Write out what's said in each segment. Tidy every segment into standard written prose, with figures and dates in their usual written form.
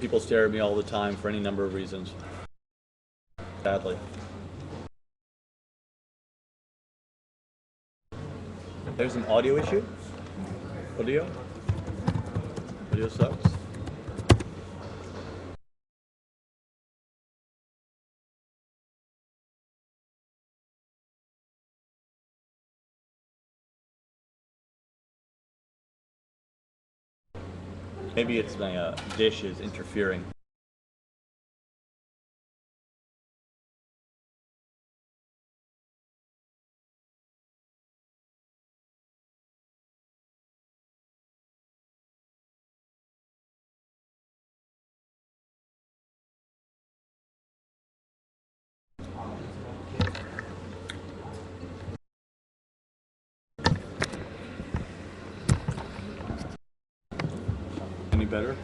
People stare at me all the time for any number of reasons. Sadly. There's an audio issue? Audio? Audio sucks. Maybe it's my dish is interfering. Any better?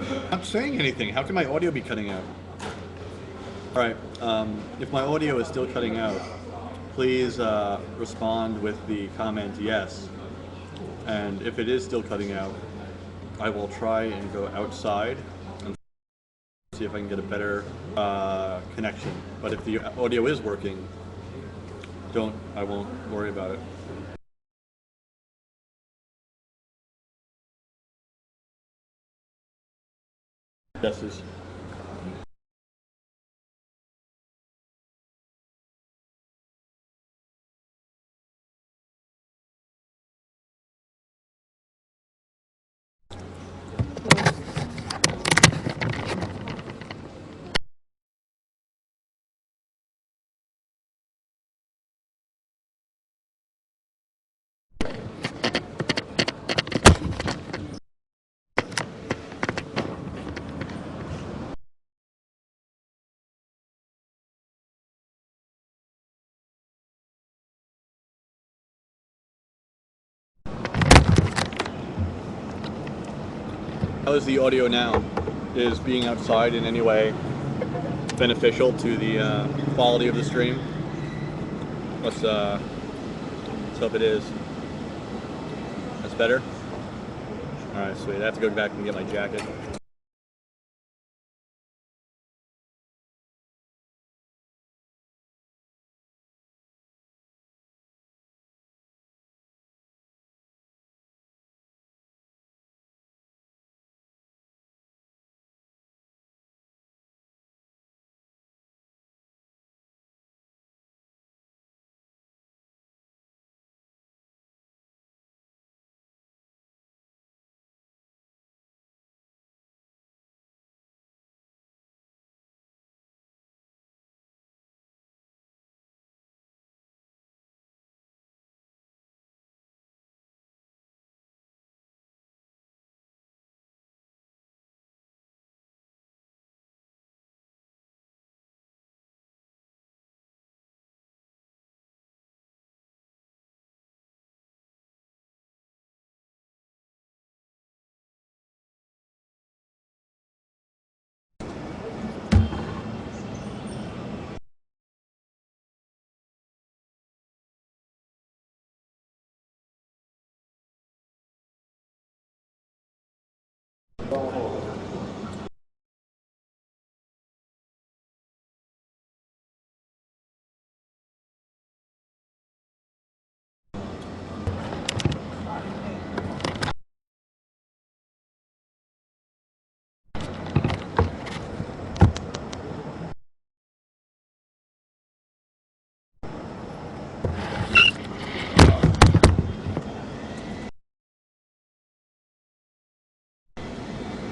I'm not saying anything. How can my audio be cutting out? Alright, if my audio is still cutting out, please respond with the comment yes. And if it is still cutting out, I will try and go outside and see if I can get a better connection. But if the audio is working, I won't worry about it. Yeses. How is the audio now? Is being outside in any way beneficial to the quality of the stream? Let's hope it is. That's better? Alright, sweet. I have to go back and get my jacket.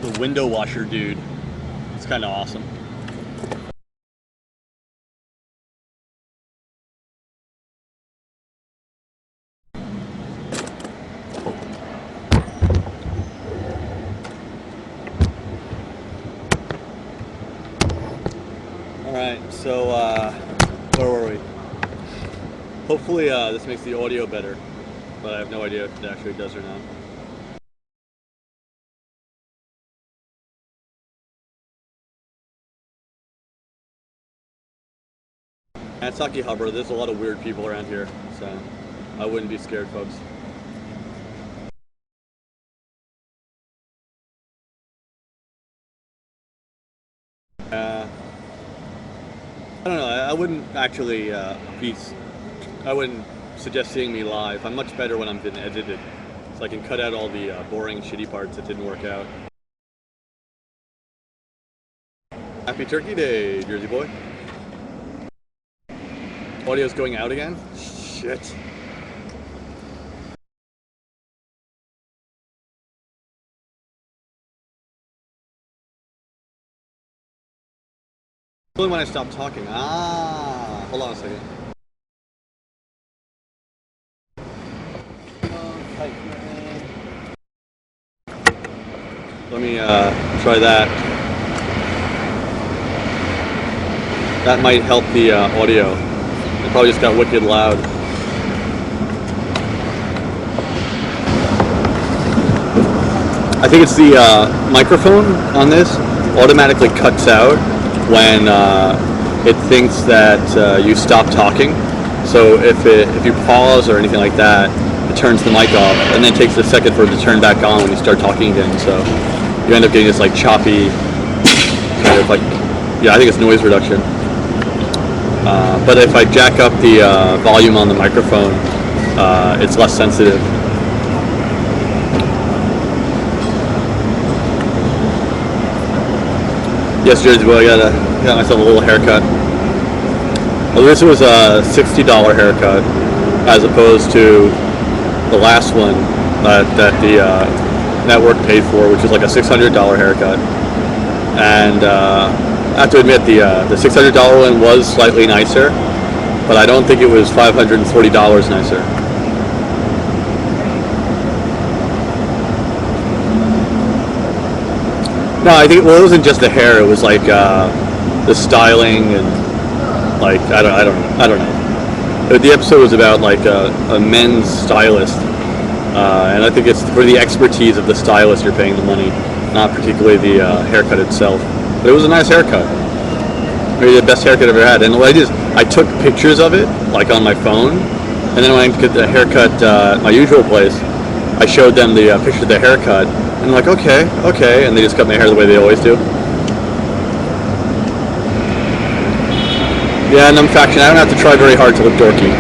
The window washer dude. It's kind of awesome. Alright, so where were we? Hopefully this makes the audio better, but I have no idea if it actually does or not. At Akihabara, there's a lot of weird people around here, so I wouldn't be scared, folks. I don't know, I wouldn't actually I wouldn't suggest seeing me live. I'm much better when I'm been edited, so I can cut out all the boring, shitty parts that didn't work out. Happy Turkey Day, Jersey boy. Audio's going out again? Shit. Only when I stop talking. Ah, hold on a second. Let me try that. That might help the audio. It probably just got wicked loud. I think it's the microphone on this automatically cuts out when it thinks that you stop talking. So if you pause or anything like that, it turns the mic off, and then it takes a second for it to turn back on when you start talking again. So you end up getting this like choppy kind of like, yeah, I think it's noise reduction. But if I jack up the volume on the microphone, it's less sensitive. Yes, Jersey boy, I got myself a little haircut. Well, this was a $60 haircut, as opposed to the last one that the network paid for, which was like a $600 haircut. And I have to admit, the $600 one was slightly nicer, but I don't think it was $540 nicer. No, I think, well, it wasn't just the hair. It was like the styling and like I don't know. The episode was about like a men's stylist, and I think it's for the expertise of the stylist you're paying the money, not particularly the haircut itself. But it was a nice haircut. Maybe the best haircut I've ever had. And what I did is I took pictures of it, like on my phone, and then when I get the haircut at my usual place, I showed them the picture of the haircut, and they're like, okay, and they just cut my hair the way they always do. Yeah, and I'm faction. I don't have to try very hard to look dorky.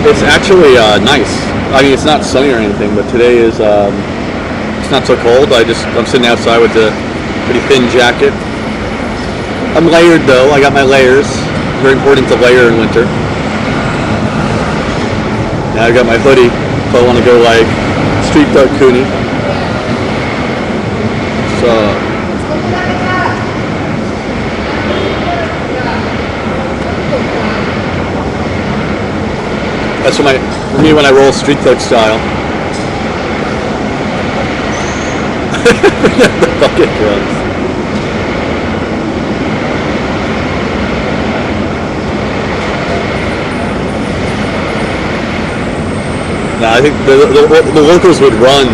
It's actually nice. I mean, it's not sunny or anything, but today is it's not so cold. I'm sitting outside with a pretty thin jacket. I'm layered though. I got my layers. Very important to layer in winter. Now I got my hoodie, so I want to go like street TokyoCooney. So. That's for me when I roll street cook style. The bucket drums. Nah, I think the locals would run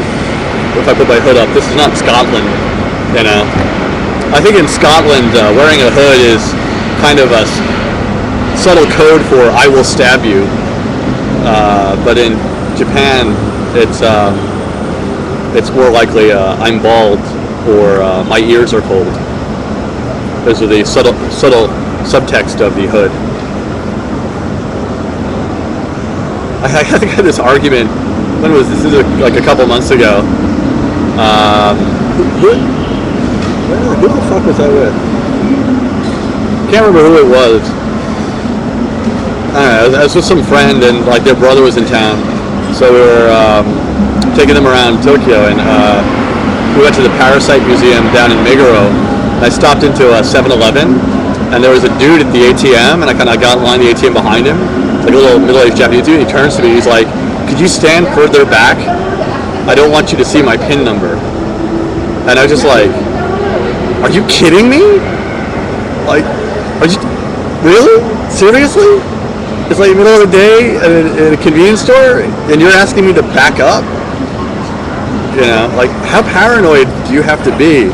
if I put my hood up. This is not Scotland, you know. I think in Scotland, wearing a hood is kind of a subtle code for "I will stab you." But in Japan, it's more likely I'm bald or my ears are cold. Those are the subtle subtext of the hood. I had this argument. When was this? This is like a couple months ago. Who the fuck was I with? Can't remember who it was. I don't know, I was with some friend and like their brother was in town, so we were taking them around Tokyo, and we went to the Parasite Museum down in Meguro. And I stopped into a 7-Eleven, and there was a dude at the ATM, and I kind of got in line the ATM behind him, like a little middle-aged Japanese dude. He turns to me, he's like, "Could you stand further back? I don't want you to see my PIN number." And I was just like, "Are you kidding me? Like, are you really? Seriously? It's like the middle of the day at a convenience store, and you're asking me to back up? You know, like, how paranoid do you have to be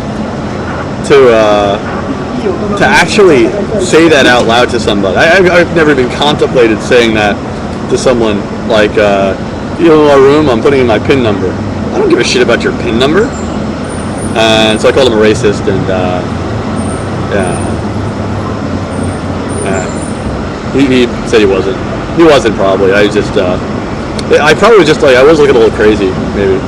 to actually say that out loud to somebody? I've never even contemplated saying that to someone. Like, you know, in my room, I'm putting in my PIN number. I don't give a shit about your PIN number. And so I called him a racist, and he said he wasn't. He wasn't, probably. I probably was just like, I was looking a little crazy, maybe.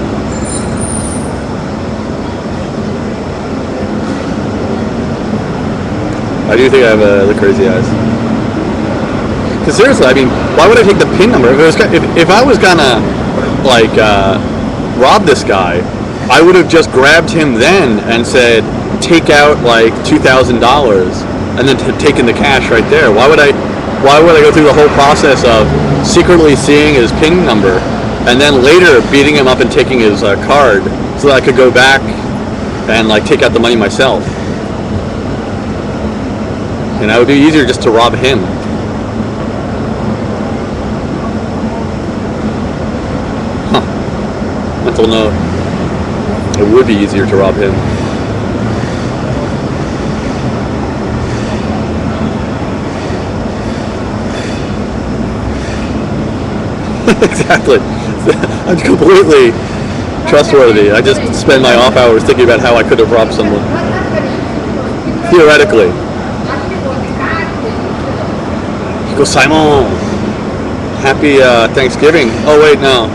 I do think I have the crazy eyes. Because seriously, I mean, why would I take the PIN number? If I was gonna, like, rob this guy, I would have just grabbed him then and said, take out like $2,000 and then taken the cash right there. Why would I go through the whole process of secretly seeing his PIN number and then later beating him up and taking his card so that I could go back and like take out the money myself? And it would be easier just to rob him. Huh. Mental note. It would be easier to rob him. Exactly. I'm completely trustworthy. I just spend my off hours thinking about how I could have robbed someone. Theoretically. Go Simon! Happy Thanksgiving. Oh wait, no.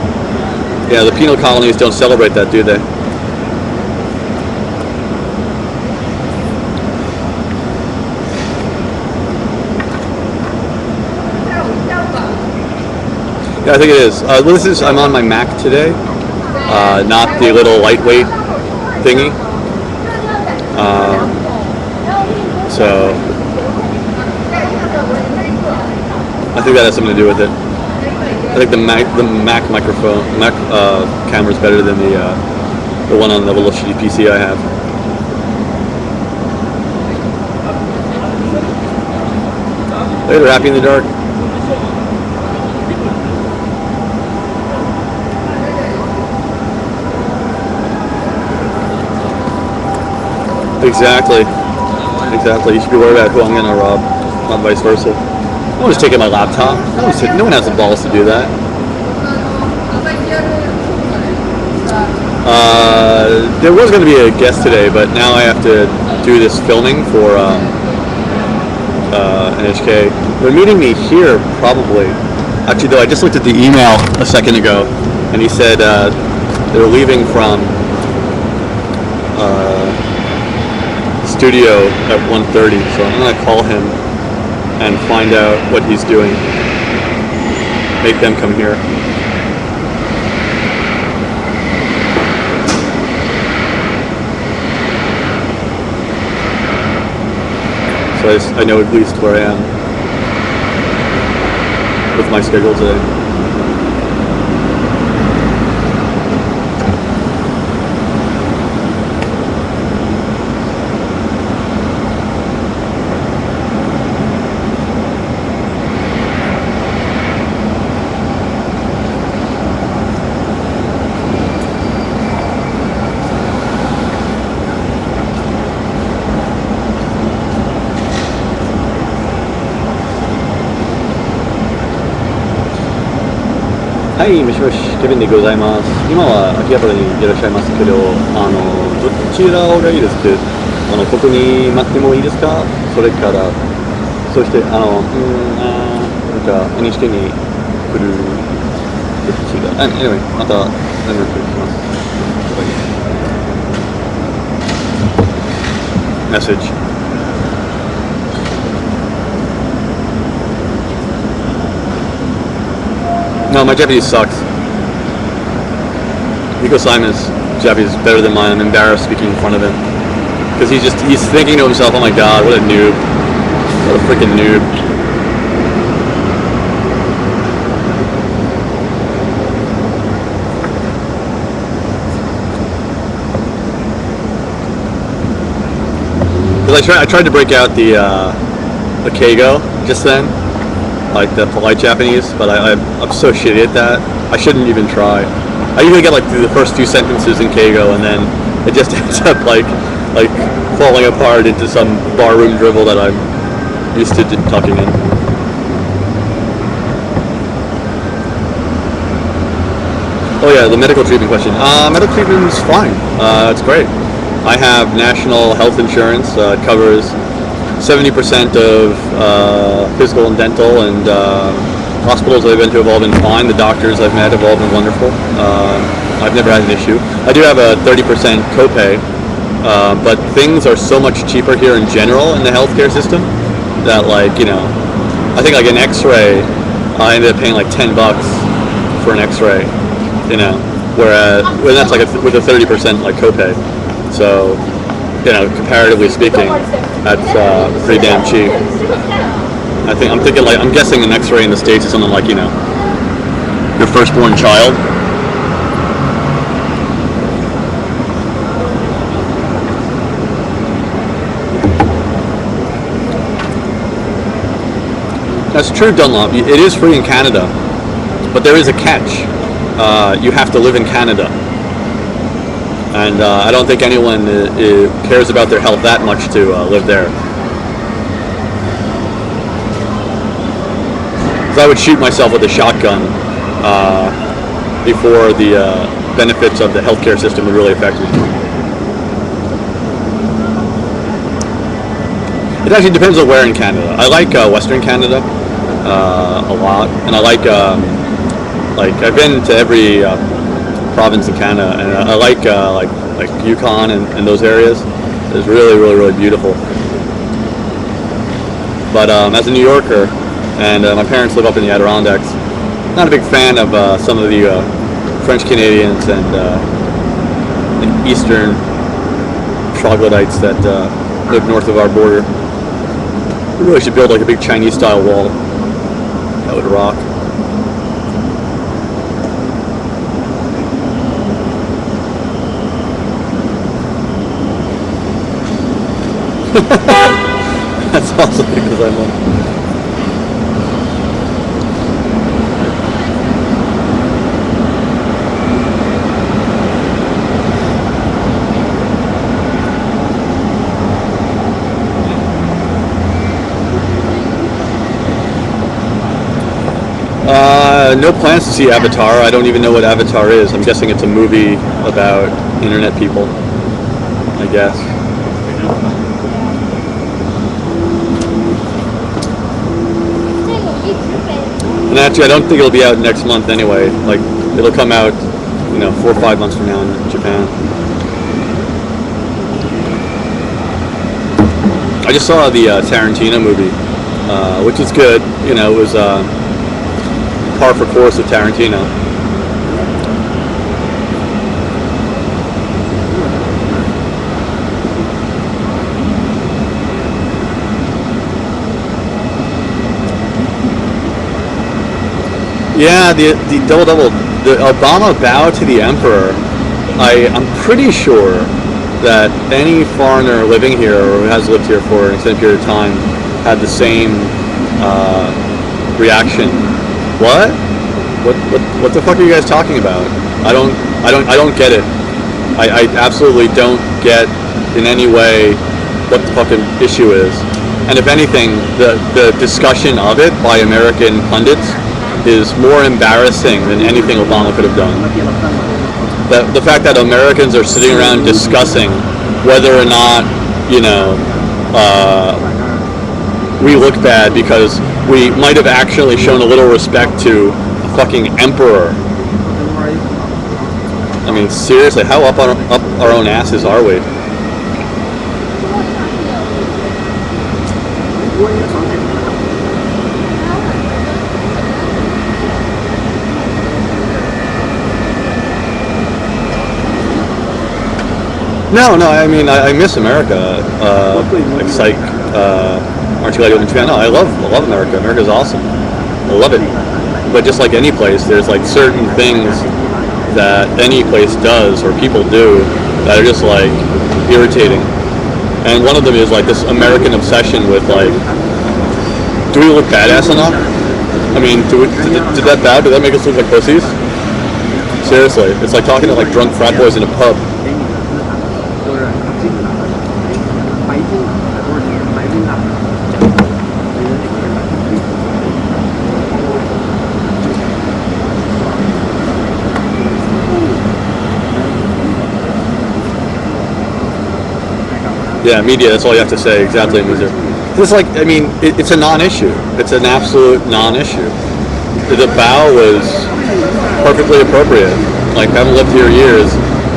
Yeah, the penal colonies don't celebrate that, do they? Yeah, I think it is. I'm on my Mac today, not the little lightweight thingy. So I think that has something to do with it. I think the Mac microphone, camera is better than the one on the little shitty PC I have. Later, Happy in the Dark. Exactly. You should be worried about who I'm going to rob, not vice versa. No one's taking my laptop. No one has the balls to do that. There was going to be a guest today, but now I have to do this filming for NHK. They're meeting me here, probably. Actually, though, I just looked at the email a second ago, and he said they're leaving from studio at 1:30, so I'm going to call him and find out what he's doing. Make them come here. So I know at least where I am with my schedule today.はい、もしもし、ケビンでございます。今は秋葉原にいらっしゃいますけど、どちらがいいですか？ここに待ってもいいですか？それから、そして、なんか NHK に来るどっちが、anyway、また連絡します。Message. No, my Japanese sucks. Nico Simon's Japanese is better than mine. I'm embarrassed speaking in front of him. Because he's thinking to himself, oh my god, what a noob. What a freaking noob. Because I tried to break out the Keigo just then, like the polite Japanese, but I'm so shitty at that. I shouldn't even try. I usually get like through the first few sentences in Keigo, and then it just ends up like falling apart into some barroom drivel that I'm used to talking in. Oh yeah, the medical treatment question. Medical treatment's fine. It's great. I have national health insurance. It covers 70% of physical and dental, and hospitals I've been to have all been fine. The doctors I've met have all been wonderful. I've never had an issue. I do have a 30% copay, but things are so much cheaper here in general in the healthcare system that, like, you know, I think like an X-ray, I ended up paying like $10 for an X-ray, you know, whereas when that's like with a 30% like copay. So, you know, comparatively speaking, that's pretty damn cheap. I'm guessing an X-ray in the States is something like, you know, your firstborn child. That's true, Dunlop. It is free in Canada, but there is a catch. You have to live in Canada. And I don't think anyone cares about their health that much to live there. I would shoot myself with a shotgun before the benefits of the healthcare system would really affect me. It actually depends on where in Canada. I like Western Canada a lot, and I like I've been to every province in Canada, and I like Yukon and those areas. It's really, really, really beautiful. But as a New Yorker, and my parents live up in the Adirondacks, not a big fan of some of the French Canadians and Eastern troglodytes that live north of our border. We really should build like a big Chinese style wall. That would rock. That's awesome because I'm no plans to see Avatar. I don't even know what Avatar is. I'm guessing it's a movie about internet people, I guess. And actually, I don't think it'll be out next month anyway. Like, it'll come out, you know, 4 or 5 months from now in Japan. I just saw the Tarantino movie, which is good. You know, it was par for course of Tarantino. Yeah, the double, the Obama bow to the emperor. I'm pretty sure that any foreigner living here or who has lived here for an extended period of time had the same reaction. What the fuck are you guys talking about? I don't get it. I absolutely don't get in any way what the fucking issue is. And if anything, the discussion of it by American pundits is more embarrassing than anything Obama could have done. The fact that Americans are sitting around discussing whether or not, you know, we look bad because we might have actually shown a little respect to a fucking emperor. I mean, seriously, how up our own asses are we? No, I mean, I miss America. Like, psych. Aren't you glad you live in Japan? No, I love America. America's awesome. I love it. But just like any place, there's like certain things that any place does or people do that are just like irritating. And one of them is like this American obsession with like, do we look badass enough? I mean, did that bow? Did that make us look like pussies? Seriously, it's like talking to like drunk frat boys in a pub. Yeah, media, that's all you have to say, exactly, Mizu. It's like, I mean, it's a non-issue. It's an absolute non-issue. The bow was perfectly appropriate. Like, having lived here years,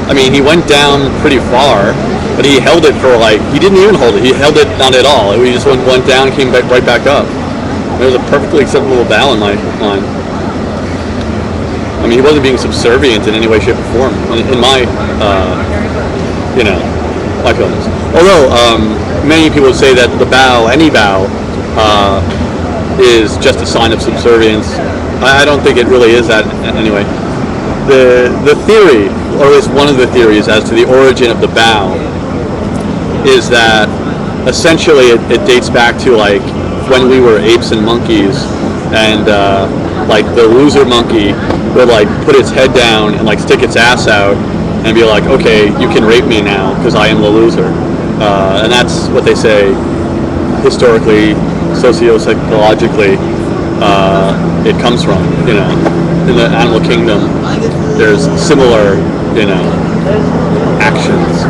I mean, he went down pretty far, but he held it for like, he didn't even hold it. He held it not at all. He just went down and came back, right back up. It was a perfectly acceptable bow in my mind. I mean, he wasn't being subservient in any way, shape, or form, in my, you know, my feelings. Although many people would say that the bow, any bow, is just a sign of subservience. I don't think it really is that anyway. The theory, or at least one of the theories as to the origin of the bow, is that essentially it dates back to like when we were apes and monkeys, and like the loser monkey would like put its head down and like stick its ass out and be like, okay, you can rape me now because I am the loser. And that's what they say historically, socio-psychologically, it comes from, you know. In the animal kingdom, there's similar, you know, actions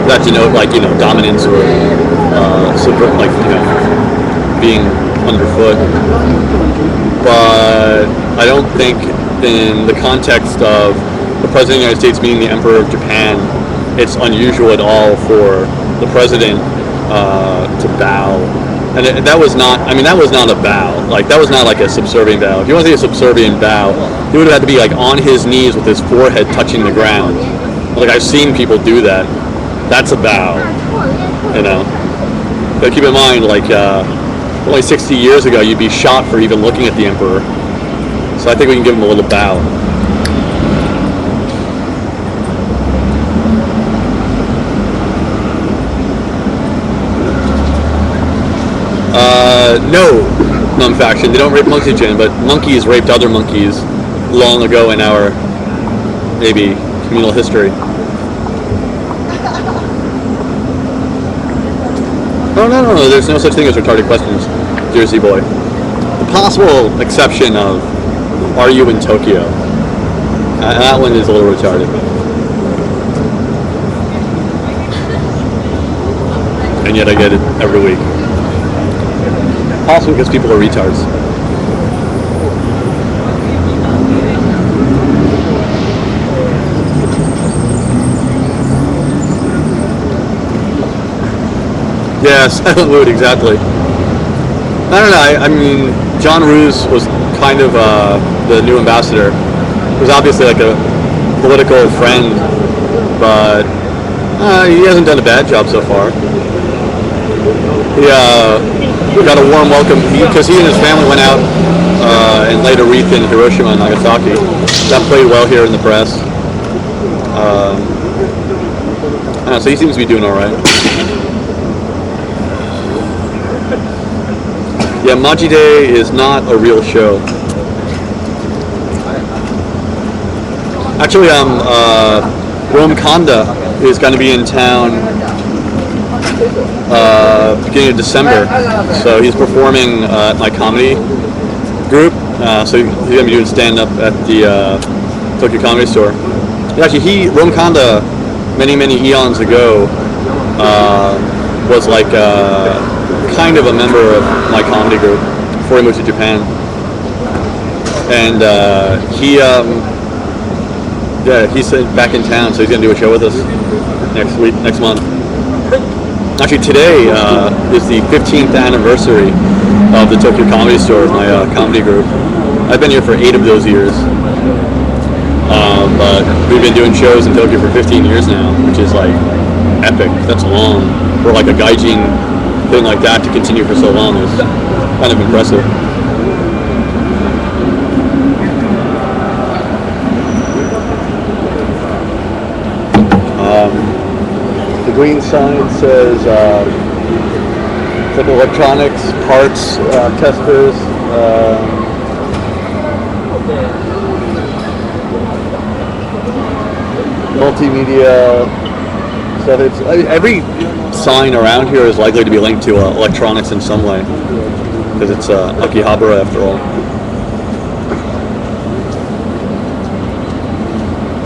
that denote, like, you know, dominance or like, you know, being underfoot. But I don't think in the context of the President of the United States being the Emperor of Japan, it's unusual at all for the President to bow. And that was not, I mean, that was not a bow. Like, that was not like a subservient bow. If you want to see a subservient bow, he would have had to be like on his knees with his forehead touching the ground. Like, I've seen people do that. That's a bow, you know. But keep in mind, like, only 60 years ago, you'd be shot for even looking at the Emperor. So I think we can give him a little bow. No, non-faction. They don't rape monkeys, but monkeys raped other monkeys long ago in our, maybe, communal history. Oh, no, there's no such thing as retarded questions, Jersey boy. The possible exception of, are you in Tokyo? That one is a little retarded. And yet I get it every week. Also because people are retards. Yeah, silent mood, exactly. I don't know, I mean, John Roos was kind of the new ambassador. He was obviously like a political friend, but he hasn't done a bad job so far. He got a warm welcome because he and his family went out and laid a wreath in Hiroshima and Nagasaki. That played well here in the press. So he seems to be doing all right. Yeah, Maji Day is not a real show. Actually, Rome Kanda is going to be in town beginning of December, so he's performing at my comedy group, so he's going to be doing stand-up at the Tokyo Comedy Store. Actually, Rome Kanda, many eons ago, was like kind of a member of my comedy group before he moved to Japan, and he's back in town, so he's going to do a show with us next month. Actually, today is the 15th anniversary of the Tokyo Comedy Store, my comedy group. I've been here for 8 of those years, but we've been doing shows in Tokyo for 15 years now, which is like epic. That's long for like a gaijin thing like that to continue for so long. Is kind of impressive. green sign says it's like electronics parts testers. Multimedia stuff. It's every sign around here is likely to be linked to electronics in some way because it's Akihabara after all.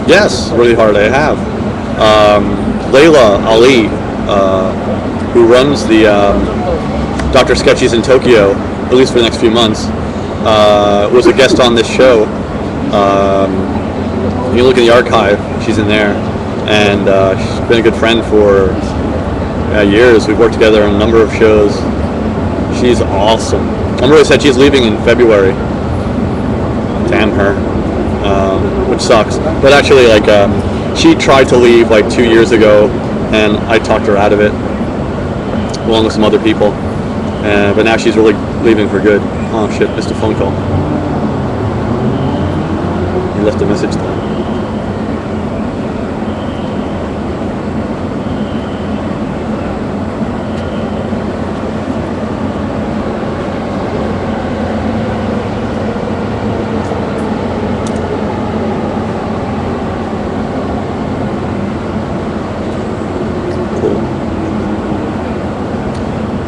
Yes, really hard. I have. Layla Ali, who runs the Dr. Sketchies in Tokyo, at least for the next few months, was a guest on this show. You look in the archive, she's in there, and she's been a good friend for years. We've worked together on a number of shows. She's awesome. I'm really sad she's leaving in February. Damn her. Which sucks. But actually, like, she tried to leave like 2 years ago, and I talked her out of it, along with some other people. But now she's really leaving for good. Oh shit, missed a phone call. He left a message though.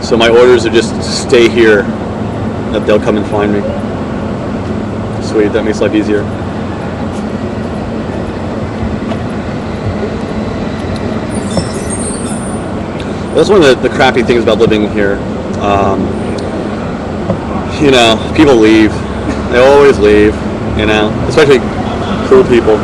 So my orders are just stay here, that they'll come and find me. Sweet, that makes life easier. That's one of the crappy things about living here. You know, people leave. They always leave, you know, especially cool people.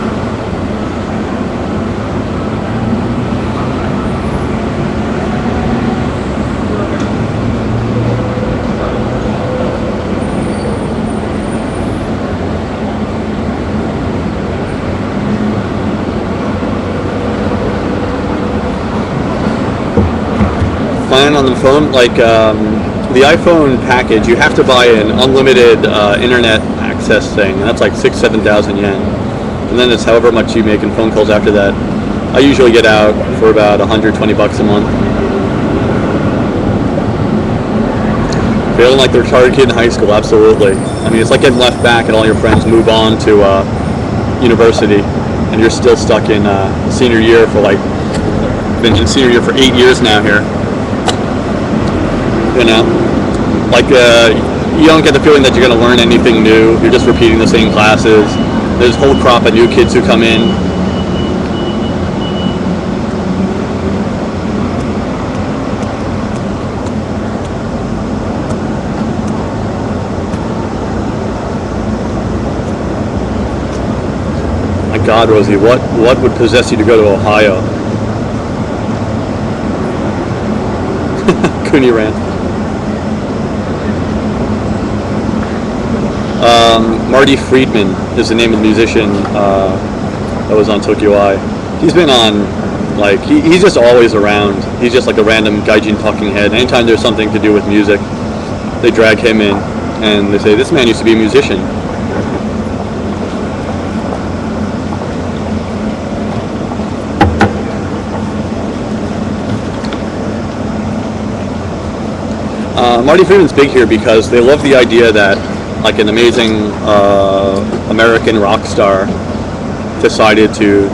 On the phone, like the iPhone package, you have to buy an unlimited internet access thing, and that's like 6,000-7,000 yen, and then it's however much you make in phone calls after that. I usually get out for about $120 a month. Feeling like the retarded kid in high school, absolutely. I mean, it's like getting left back and all your friends move on to university, and you're still stuck in senior year for like, been in senior year for 8 years now here. You know, like you don't get the feeling that you're going to learn anything new. You're just repeating the same classes. There's a whole crop of new kids who come in. My God, Rosie, what would possess you to go to Ohio? Cooney rant. Marty Friedman is the name of the musician that was on Tokyo Eye. He's been on, like, he's just always around. He's just like a random gaijin talking head. Anytime there's something to do with music, they drag him in and they say, this man used to be a musician. Marty Friedman's big here because they love the idea that like an amazing American rock star decided to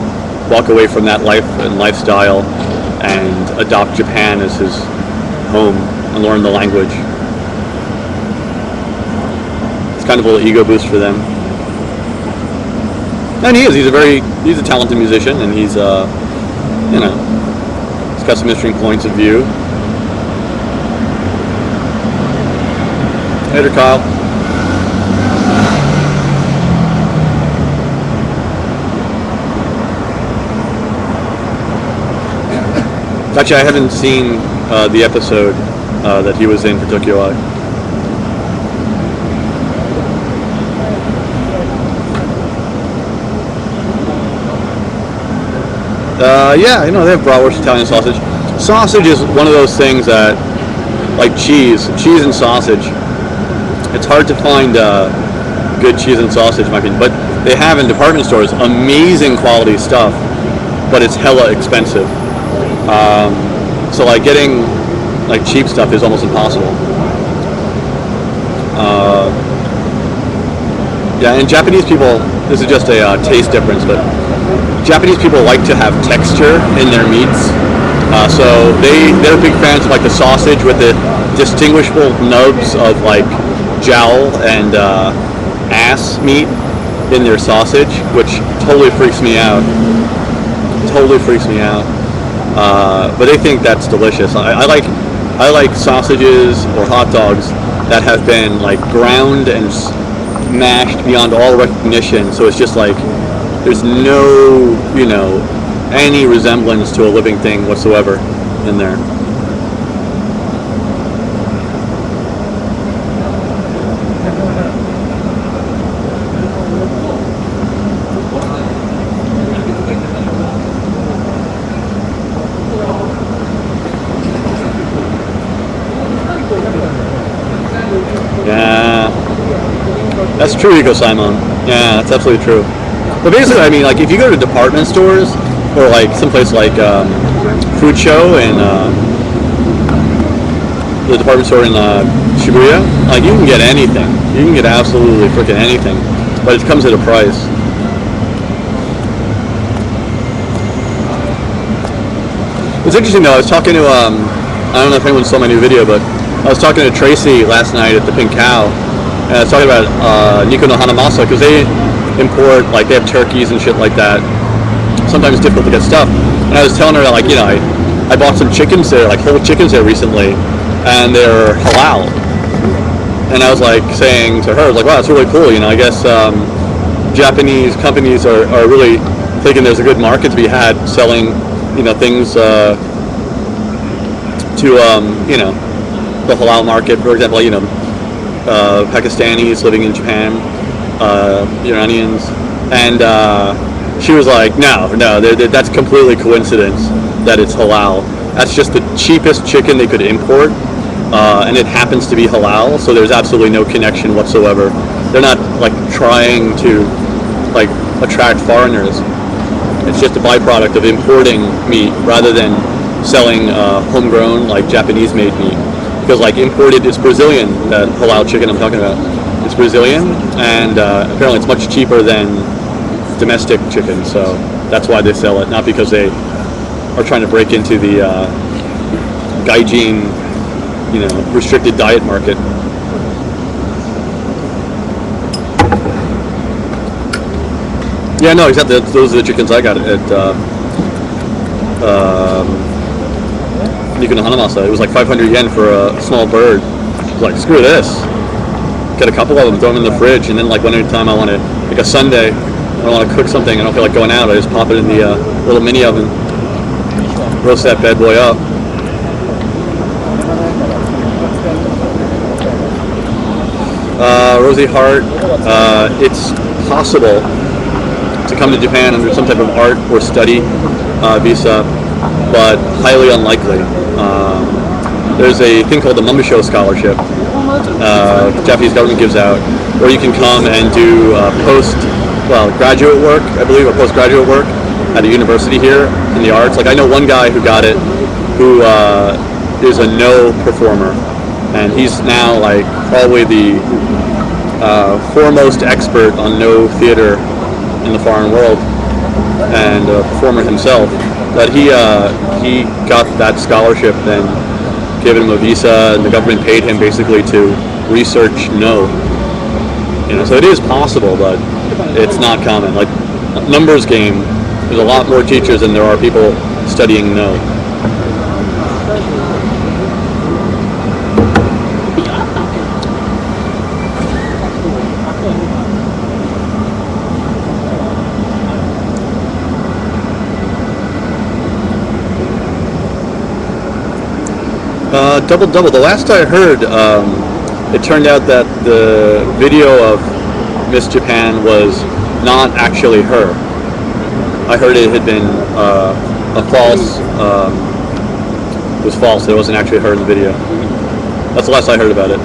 walk away from that life and lifestyle and adopt Japan as his home and learn the language. It's kind of a little ego boost for them. And he's a talented musician, and he's you know, he's got some interesting points of view. Later, Kyle. Actually, I haven't seen the episode that he was in for Tokyo Eye. Yeah, you know, they have bratwurst, Italian sausage. Sausage is one of those things that, like cheese and sausage, it's hard to find good cheese and sausage, in my opinion. But they have in department stores amazing quality stuff, but it's hella expensive. So like getting like cheap stuff is almost impossible. Yeah, and Japanese people, this is just a taste difference, but Japanese people like to have texture in their meats. So they're big fans of like the sausage with the distinguishable nubs of like jowl and ass meat in their sausage, which totally freaks me out. Totally freaks me out. But they think that's delicious. I like sausages or hot dogs that have been like ground and mashed beyond all recognition. So it's just like there's no, any resemblance to a living thing whatsoever in there. Yeah, that's true, Eco Simon. Yeah, that's absolutely true. But basically, I mean, like if you go to department stores or like someplace like Food Show and the department store in Shibuya, like you can get anything. You can get absolutely freaking anything, but it comes at a price. It's interesting though. I was talking to I don't know if anyone saw my new video, but I was talking to Tracy last night at the Pink Cow, and I was talking about Nikko no Hanamasa because they import, like they have turkeys and shit like that. Sometimes it's difficult to get stuff. And I was telling her that, like, I bought some chickens there, like whole chickens there recently, and they're halal. And I was like saying to her, like, wow, that's really cool. I guess Japanese companies are really thinking there's a good market to be had selling, things to the halal market. For example, Pakistanis living in Japan, Iranians, and she was like, no, that's completely coincidence that it's halal. That's just the cheapest chicken they could import, and it happens to be halal, so there's absolutely no connection whatsoever. They're not like trying to like attract foreigners. It's just a byproduct of importing meat rather than selling homegrown, like Japanese-made meat. Because like imported, it's Brazilian, that halal chicken I'm talking about. It's Brazilian, and apparently it's much cheaper than domestic chicken, so that's why they sell it, not because they are trying to break into the gaijin, restricted diet market. Yeah, no, exactly. Those are the chickens I got at Nikko no Hanamasa. It was like 500 yen for a small bird. I was like, screw this. Get a couple of them, throw them in the fridge, and then like one time I want to, like a Sunday, I want to cook something, I don't feel like going out, I just pop it in the little mini oven, roast that bad boy up. Rosie Hart, it's possible to come to Japan under some type of art or study visa, but highly unlikely. There's a thing called the Mummisho Scholarship, the Japanese government gives out, where you can come and do graduate work, I believe, or postgraduate work at a university here in the arts. Like I know one guy who got it, who is a no performer, and he's now like probably the foremost expert on no theater in the foreign world, and a performer himself. But he got that scholarship, then gave him a visa, and the government paid him basically to research no. So it is possible, but it's not common. Like numbers game, there's a lot more teachers than there are people studying no. Double. The last I heard, it turned out that the video of Miss Japan was not actually her. I heard it had been a false. It was false. It wasn't actually her in the video. That's the last I heard about it.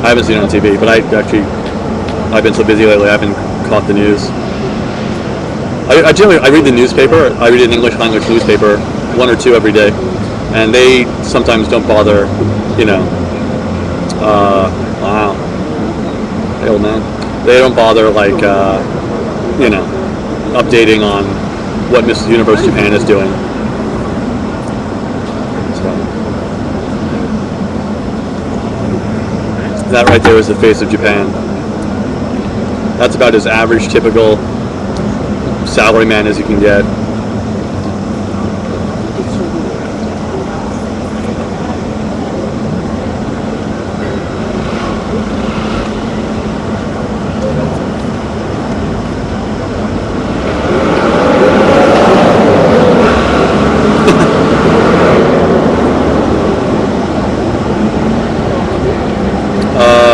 I haven't seen it on TV, but I've been so busy lately, I haven't caught the news. I read the newspaper. I read an English language newspaper 1 or 2 every day, and they sometimes don't bother, you know. Wow, hey old man. They don't bother like you know, updating on what Mrs. Universe Japan is doing. So that right there is the face of Japan. That's about as average, typical salaryman as you can get.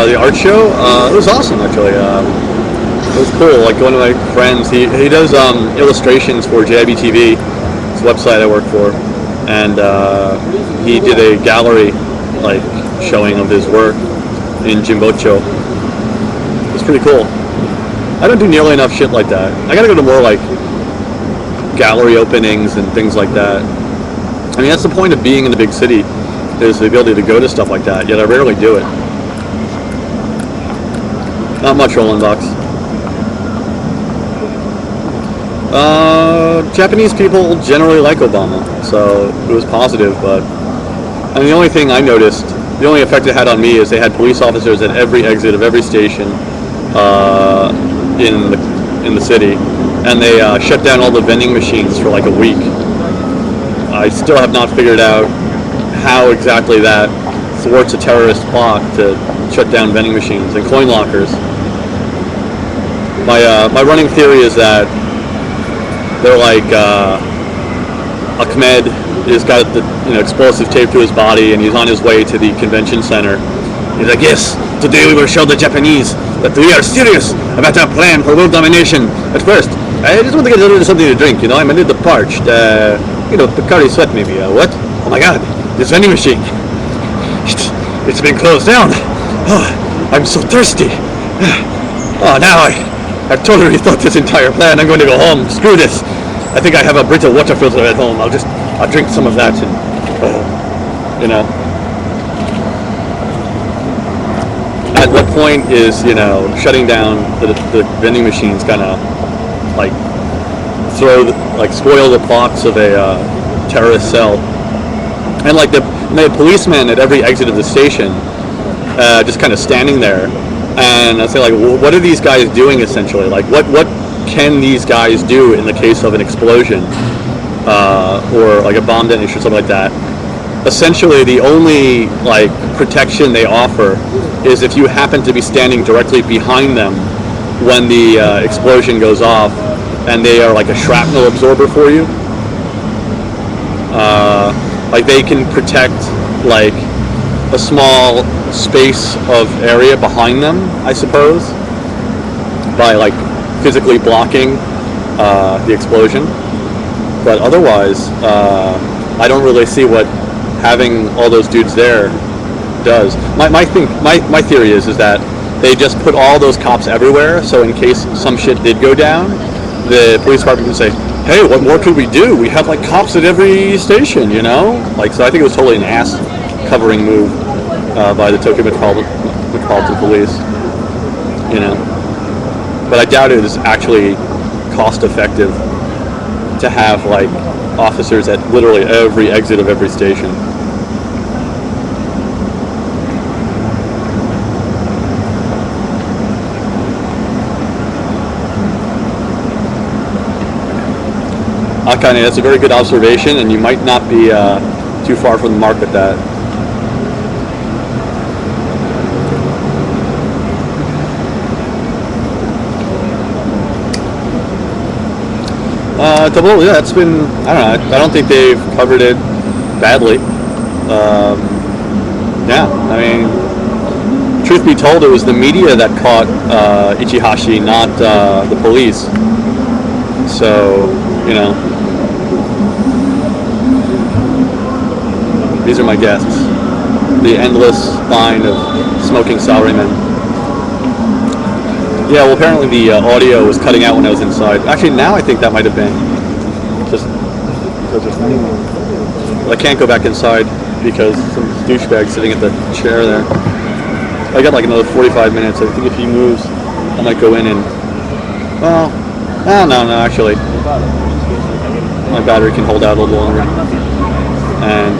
The art show, it was awesome actually. It was cool, like going to my friends. He does illustrations for JIBTV, it's a website I work for, and he did a gallery like showing of his work in Jimbocho. It's pretty cool. I don't do nearly enough shit like that. I gotta go to more like gallery openings and things like that. I mean, that's the point of being in the big city, is the ability to go to stuff like that, yet I rarely do it. Not much rolling bucks. Japanese people generally like Obama, so it was positive, but I mean, the only thing I noticed, the only effect it had on me is they had police officers at every exit of every station in the city, and they shut down all the vending machines for like a week. I still have not figured out how exactly that thwarts a terrorist plot to shut down vending machines and coin lockers. My running theory is that they're like Ahmed has got the explosive taped to his body, and he's on his way to the convention center. He's like, yes, today we will show the Japanese that we are serious about our plan for world domination. At first, I just want to get a little bit of something to drink. I'm a little parched. Picari sweat maybe. What? Oh my God, this vending machine. It's been closed down. Oh, I'm so thirsty. Oh, now I've totally rethought this entire plan. I'm going to go home. Screw this. I think I have a Brita water filter at home. I'll drink some of that and, At what point is, shutting down the vending machines gonna, spoil the plots of a terrorist cell? And they had policemen at every exit of the station, just kind of standing there. And I say, what are these guys doing essentially? What can these guys do in the case of an explosion or a bomb detonation or something like that? Essentially, the only protection they offer is if you happen to be standing directly behind them when the explosion goes off, and they are like a shrapnel absorber for you. They can protect a small space of area behind them, I suppose, by physically blocking the explosion. But otherwise, I don't really see what having all those dudes there does. My theory is that they just put all those cops everywhere, so in case some shit did go down, the police department can say, hey, what more could we do? We have cops at every station, so I think it was totally an ass covering move by the Tokyo Metropolitan Police, But I doubt it is actually cost effective to have officers at literally every exit of every station. Akane, that's a very good observation, and you might not be too far from the mark with that. Yeah, it's been, I don't know, I don't think they've covered it badly. Yeah, I mean, truth be told, it was the media that caught Ichihashi, not the police. So, these are my guests. The endless line of smoking salarymen. Yeah, well, apparently the audio was cutting out when I was inside. Actually, now I think that might have been just because it's I can't go back inside because some douchebag sitting at the chair there. I got like another 45 minutes. I think if he moves, I might go in and, well, no, actually. My battery can hold out a little longer. And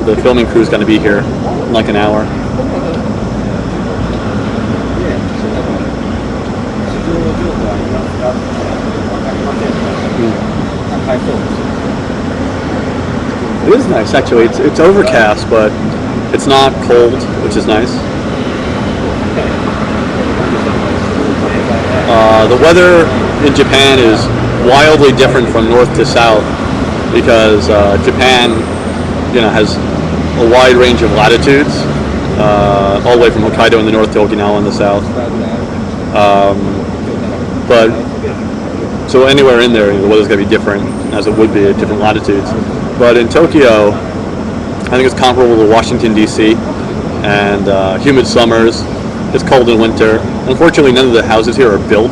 the filming crew's going to be here in like an hour. It is nice, actually. It's overcast, but it's not cold, which is nice. The weather in Japan is wildly different from north to south because Japan, has a wide range of latitudes, all the way from Hokkaido in the north to Okinawa in the south. But so anywhere in there, the weather's going to be different, as it would be at different latitudes. But in Tokyo, I think it's comparable to Washington, D.C., and humid summers. It's cold in winter. Unfortunately, none of the houses here are built,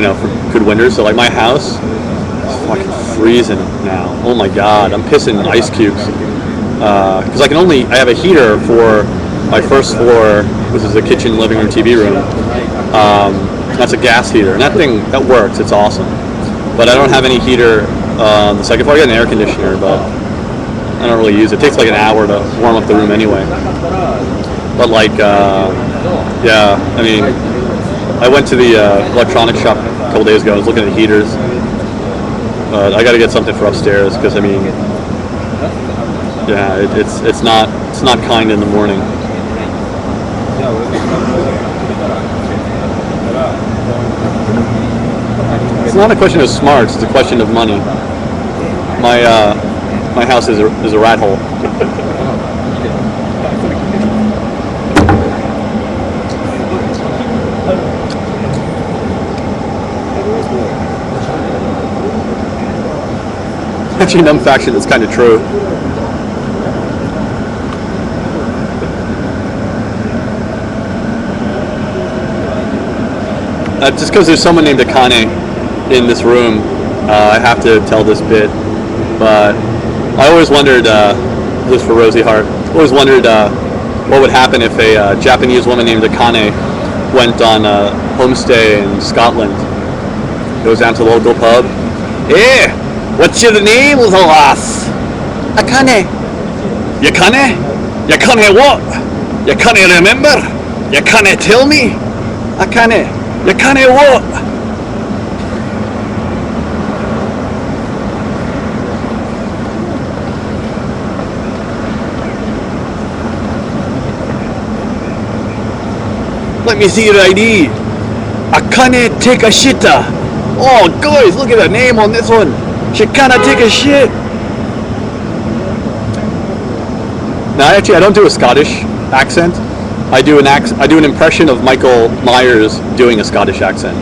for good winters. So, like, my house is fucking freezing now. Oh my god, I'm pissing ice cubes. Because I have a heater for my first floor, which is a kitchen, living room, TV room. That's a gas heater, and that works. It's awesome. But I don't have any heater on the second floor. I got an air conditioner, but I don't really use it. It takes like an hour to warm up the room anyway. But I went to the electronics shop a couple days ago. I was looking at heaters. But I got to get something for upstairs because it's not kind in the morning. It's not a question of smarts, it's a question of money. My house is a rat hole. Actually, numb faction, that's kind of true. Just because there's someone named Akane in this room, I have to tell this bit. But I always wondered, this for Rosie Hart, always wondered what would happen if a Japanese woman named Akane went on a homestay in Scotland. Goes down to the local pub. Hey, what's your name, little lass? Akane. You can't? You can't what? You can't remember? You can't tell me? Akane. You can't what? Let me see your ID. I can't take a shitter. Oh, guys, look at the name on this one. She can't take a shit. Now, actually, I don't do a Scottish accent. I do an impression of Michael Myers doing a Scottish accent.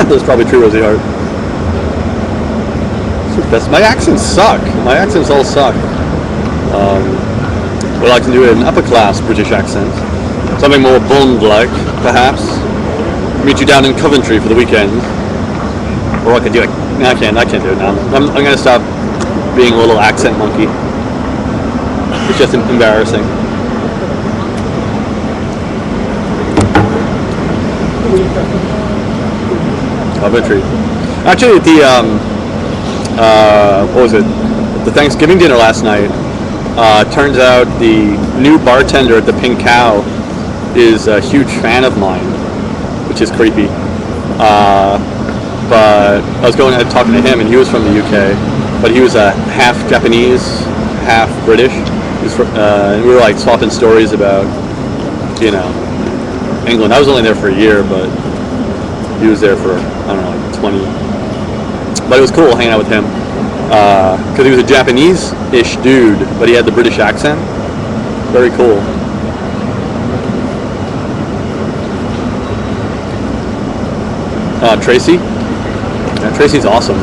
That's probably true, Rosie Hart. My accents suck. My accents all suck. Well, I can do an upper class British accent. Something more Bond-like, perhaps. Meet you down in Coventry for the weekend. Or I could do it. No, I can't do it now. I'm going to stop being a little accent monkey. It's just embarrassing. Coventry. Actually, what was it? The Thanksgiving dinner last night. Turns out the new bartender at the Pink Cow is a huge fan of mine, which is creepy. But I was going and talking to him, and he was from the UK, but he was half Japanese, half British. And we were like swapping stories about, England. I was only there for a year, but he was there for, I don't know, like 20. But it was cool hanging out with him. Because he was a Japanese-ish dude, but he had the British accent. Very cool. Tracy? Yeah, Tracy's awesome.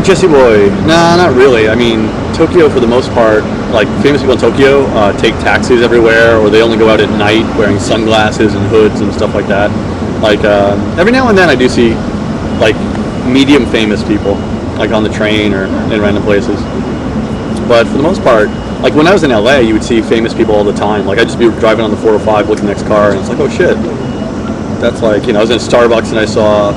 Jesse Boy. Nah, not really. I mean, Tokyo for the most part, like famous people in Tokyo take taxis everywhere, or they only go out at night wearing sunglasses and hoods and stuff like that. Like every now and then I do see like medium famous people, like on the train or in random places. But for the most part, like when I was in LA, you would see famous people all the time. Like I'd just be driving on the 405, looking next car, and it's like, oh shit. That's like, you know, I was in Starbucks and I saw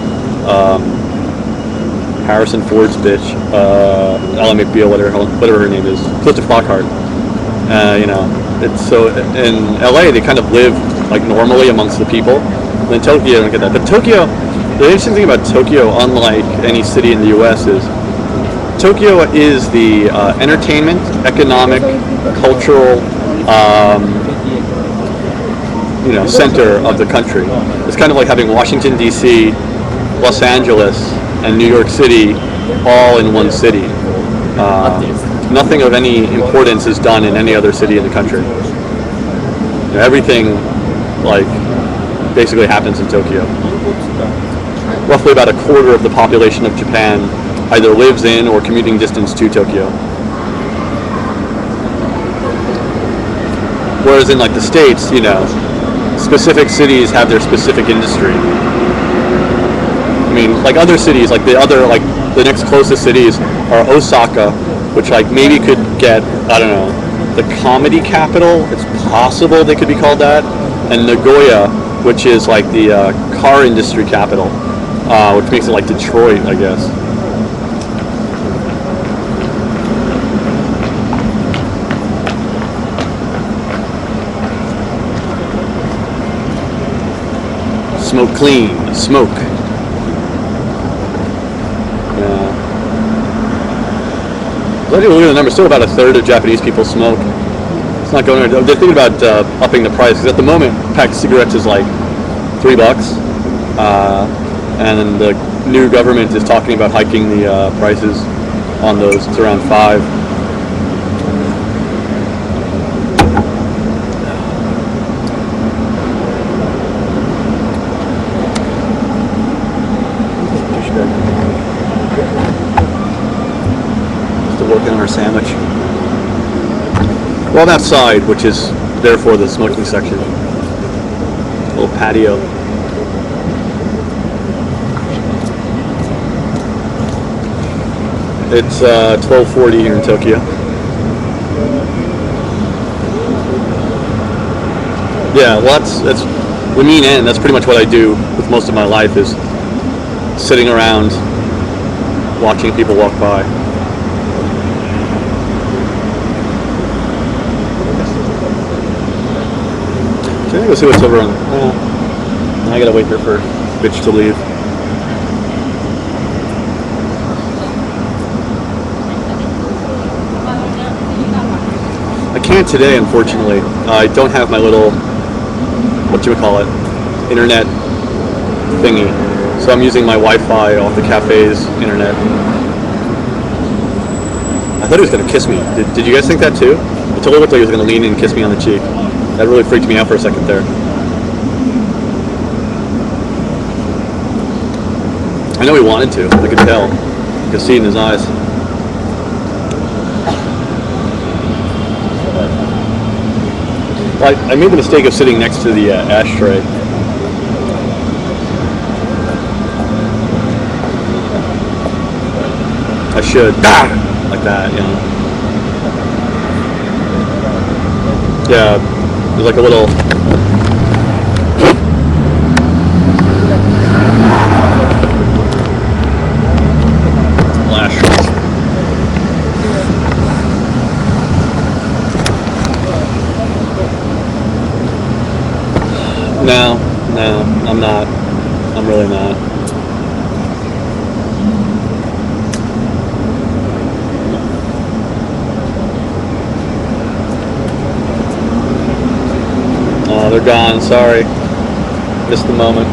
Harrison Ford's bitch, Ally McBeal, whatever her name is, Clifton Flockhart. You know, it's so in LA they kind of live like normally amongst the people. And in Tokyo, I don't get that. But Tokyo, the interesting thing about Tokyo, unlike any city in the U.S., is Tokyo is the entertainment, economic, cultural, you know, center of the country. It's kind of like having Washington D.C., Los Angeles, and New York City all in one city. Nothing of any importance is done in any other city in the country. You know, everything, like, basically happens in Tokyo. Roughly about a quarter of the population of Japan either lives in or commuting distance to Tokyo. Whereas in like the States, you know, specific cities have their specific industry. I mean, like other cities, like the next closest cities are Osaka, which like maybe could get, I don't know, the comedy capital. It's possible they could be called that. And Nagoya, which is like the car industry capital, which makes it like Detroit, I guess. Smoke clean, smoke. Yeah. Look at the number. Still about a third of Japanese people smoke. It's not going. They're thinking about upping the price because at the moment, a pack of cigarettes is like $3, and then the new government is talking about hiking the prices on those. It's around $5. Working on our sandwich. Well, that side, which is therefore the smoking section. A little patio. It's 12:40 here in Tokyo. Yeah, well, that's the mean end. That's pretty much what I do with most of my life, is sitting around watching people walk by. I'm gonna go see what's over on. I gotta wait here for bitch to leave. I can't today, unfortunately. I don't have my little, whatchamacallit, internet thingy. So I'm using my Wi-Fi off the cafe's internet. I thought he was gonna kiss me. Did you guys think that too? It totally looked like he was gonna lean in and kiss me on the cheek. That really freaked me out for a second there. I know he wanted to. I could tell. I could see it in his eyes. I made the mistake of sitting next to the ashtray. I should. Like that, you know. Yeah. There's like a little flash. No, I'm not. I'm really not. They're gone, sorry. Missed the moment.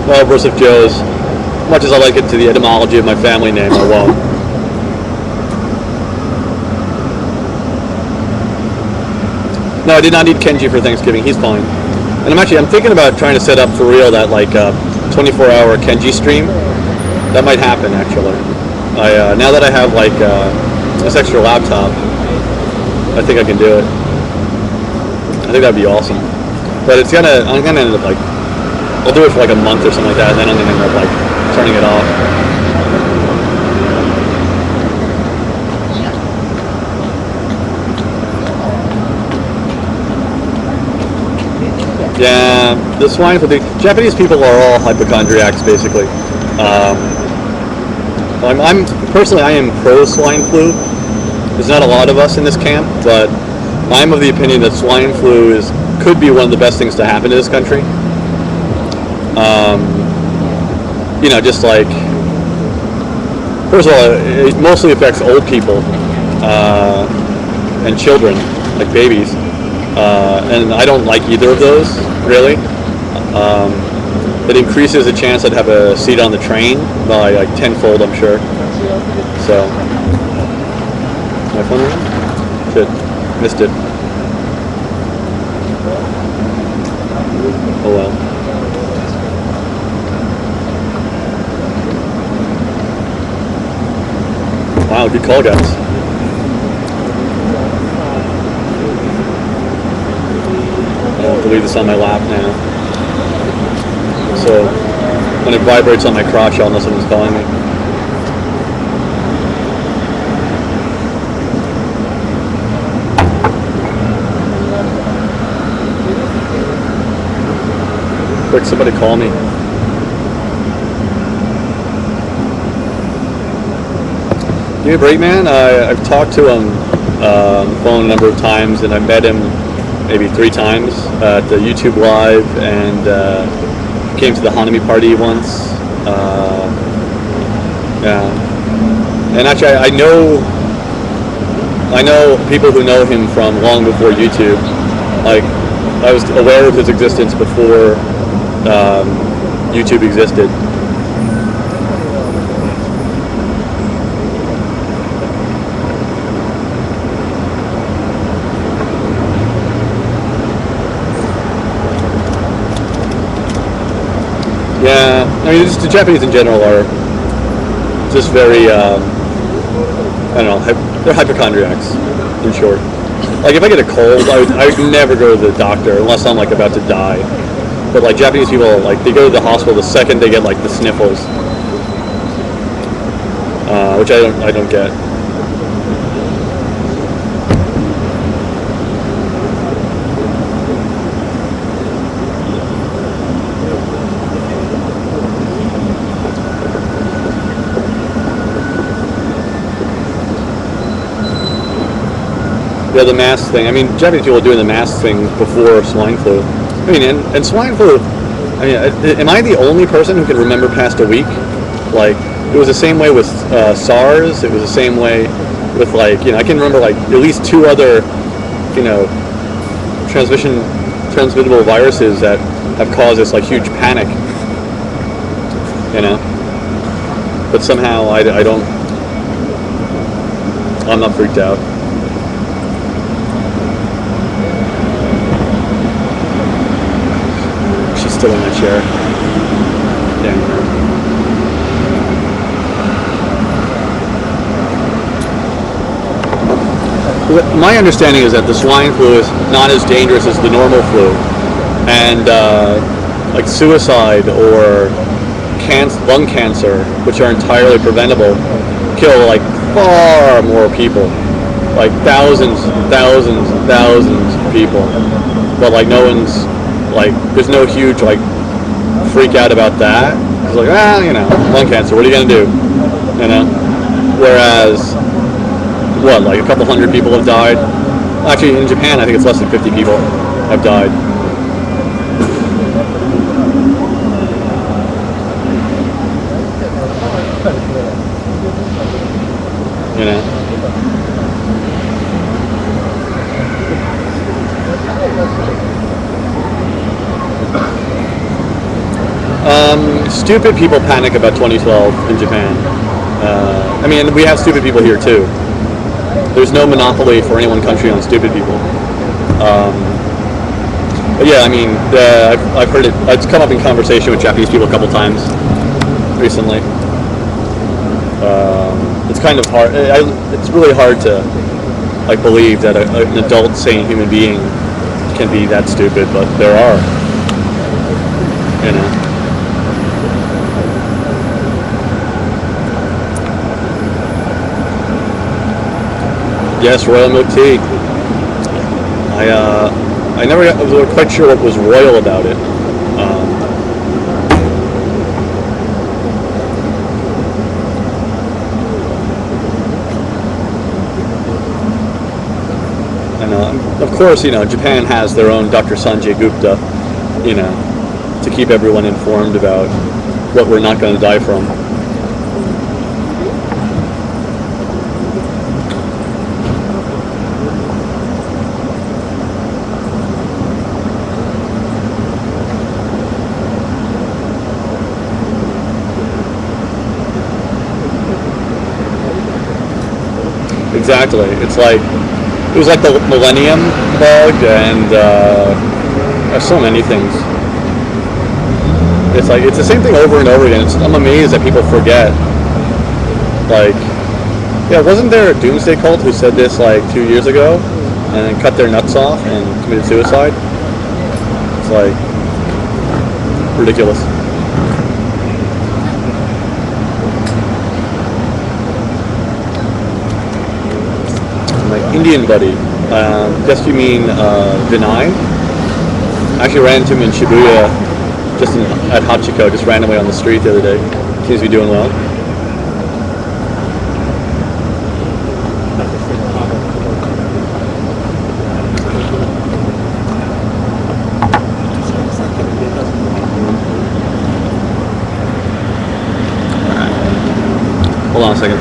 Well, Versus Joe's much as I like it to the etymology of my family name, I won't. No, I did not need Kenji for Thanksgiving. He's fine. And I'm thinking about trying to set up for real that like 24-hour Kenji stream. That might happen actually. Now that I have like this extra laptop, I think I can do it. I think that'd be awesome. But I'm gonna end up like, I'll do it for like a month or something like that, and then I'm gonna end up like turning it off. Yeah, the swine flu. Japanese people are all hypochondriacs, basically. I'm personally, I am pro swine flu. There's not a lot of us in this camp, but I'm of the opinion that swine flu could be one of the best things to happen to this country. Just like, first of all, it mostly affects old people and children, like babies. And I don't like either of those, really. It increases the chance I'd have a seat on the train by like tenfold, I'm sure. So, my phone ring? Shit, missed it. Oh well. Wow, good call, guys. I have to leave this on my lap now. So when it vibrates on my crotch, I'll know someone's calling me. Quick, somebody call me. Give me a break, man. I've talked to him on the phone a number of times, and I met him maybe 3 times at the YouTube Live, and came to the Hanami party once. Yeah, and actually, I know people who know him from long before YouTube. Like, I was aware of his existence before YouTube existed. Yeah, I mean, just the Japanese in general are just very, I don't know, they're hypochondriacs, in short. Like, if I get a cold, I would never go to the doctor unless I'm, like, about to die. But, like, Japanese people, like, they go to the hospital the second they get, like, the sniffles. Which I don't get. Yeah, the mask thing. I mean, Japanese people are doing the mask thing before swine flu. I mean, and swine flu, I mean, am I the only person who can remember past a week? Like, it was the same way with SARS. It was the same way with, like, I can remember, like, at least 2 other, transmittable viruses that have caused this, like, huge panic, But somehow I'm not freaked out. Still in my chair. Yeah. My understanding is that the swine flu is not as dangerous as the normal flu, and like suicide or lung cancer, which are entirely preventable, kill like far more people, like thousands of people. But like no one's like, there's no huge like freak out about that. It's like, lung cancer, what are you gonna do? Whereas, like a couple hundred people have died. Actually, in Japan, I think it's less than 50 people have died. stupid people panic about 2012 in Japan. I mean, we have stupid people here too. There's no monopoly for any one country on stupid people. But yeah, I mean, I've heard it. It's come up in conversation with Japanese people a couple times recently. It's kind of hard. It's really hard to like believe that an adult, sane human being can be that stupid, but there are. You know. Yes, royal milk tea. I never was quite sure what was royal about it. And of course, you know, Japan has their own Dr. Sanjay Gupta, you know, to keep everyone informed about what we're not going to die from. Exactly. It was like the Millennium Bug, and there's so many things. It's the same thing over and over again. I'm amazed that people forget. Like, yeah, wasn't there a doomsday cult who said this like 2 years ago, and then cut their nuts off and committed suicide? It's like ridiculous. Indian buddy. Guess you mean Vinay? I actually ran into him in Shibuya, at Hachiko, just randomly on the street the other day. Seems to be doing well. Hold on a second.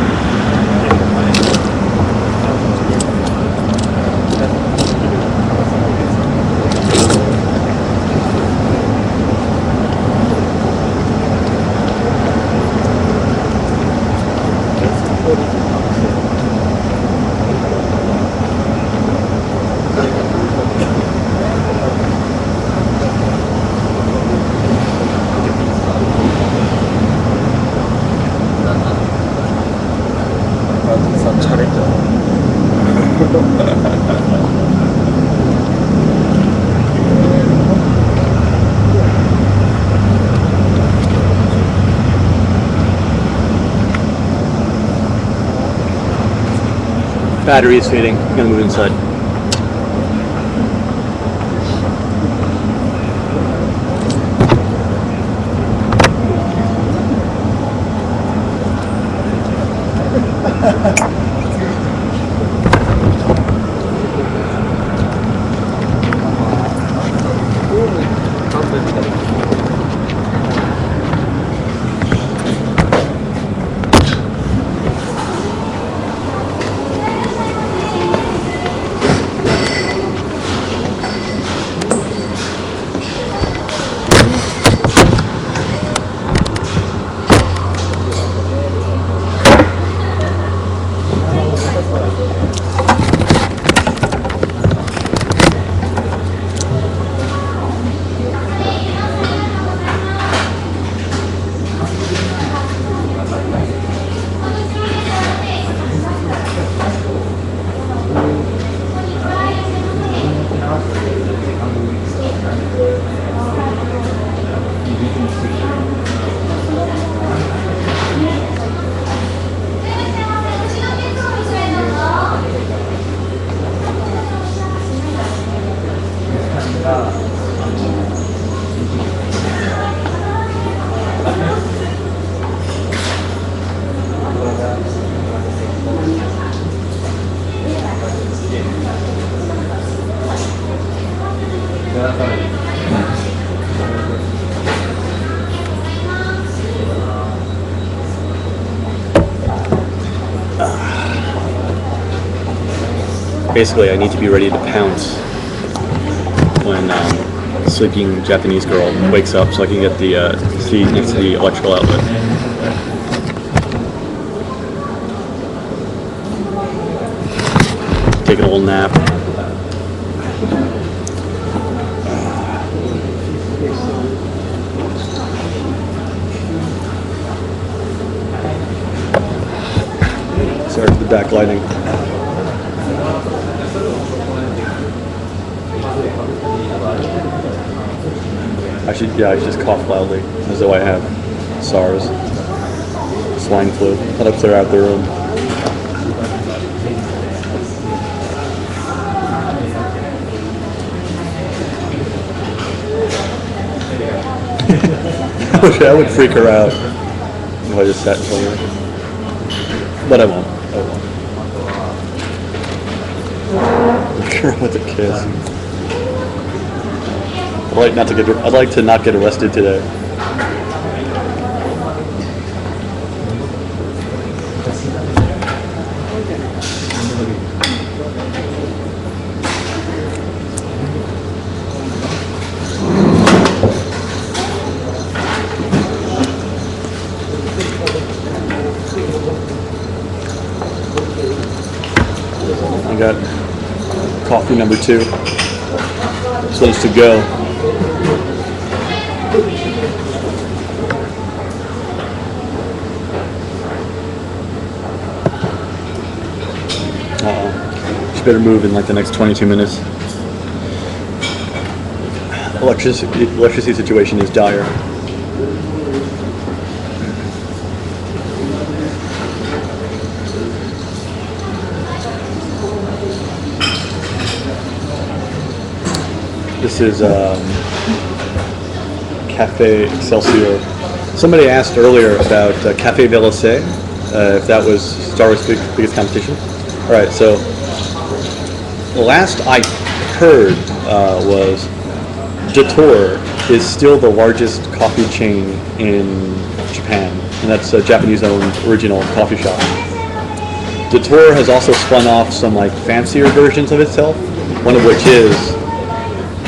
Battery is fading. I'm gonna move inside. Basically, I need to be ready to pounce when sleeping Japanese girl wakes up so I can get the seat next to the electrical outlet. Taking a little nap. Sorry for the backlighting. Actually, yeah, I just coughed loudly, as though I have SARS, swine flu. That'll clear out the room. I would freak her out if I just sat in front of her. But I won't. Girl with a kiss. I'd like to not get arrested today. I got coffee number 2. So it's to go. Just better move in like the next 22 minutes. Electricity situation is dire. This is Cafe Excelsior. Somebody asked earlier about Cafe Velocé, if that was Starbucks' biggest competition. All right, so the last I heard was Detour is still the largest coffee chain in Japan, and that's a Japanese-owned original coffee shop. Detour has also spun off some like fancier versions of itself, one of which is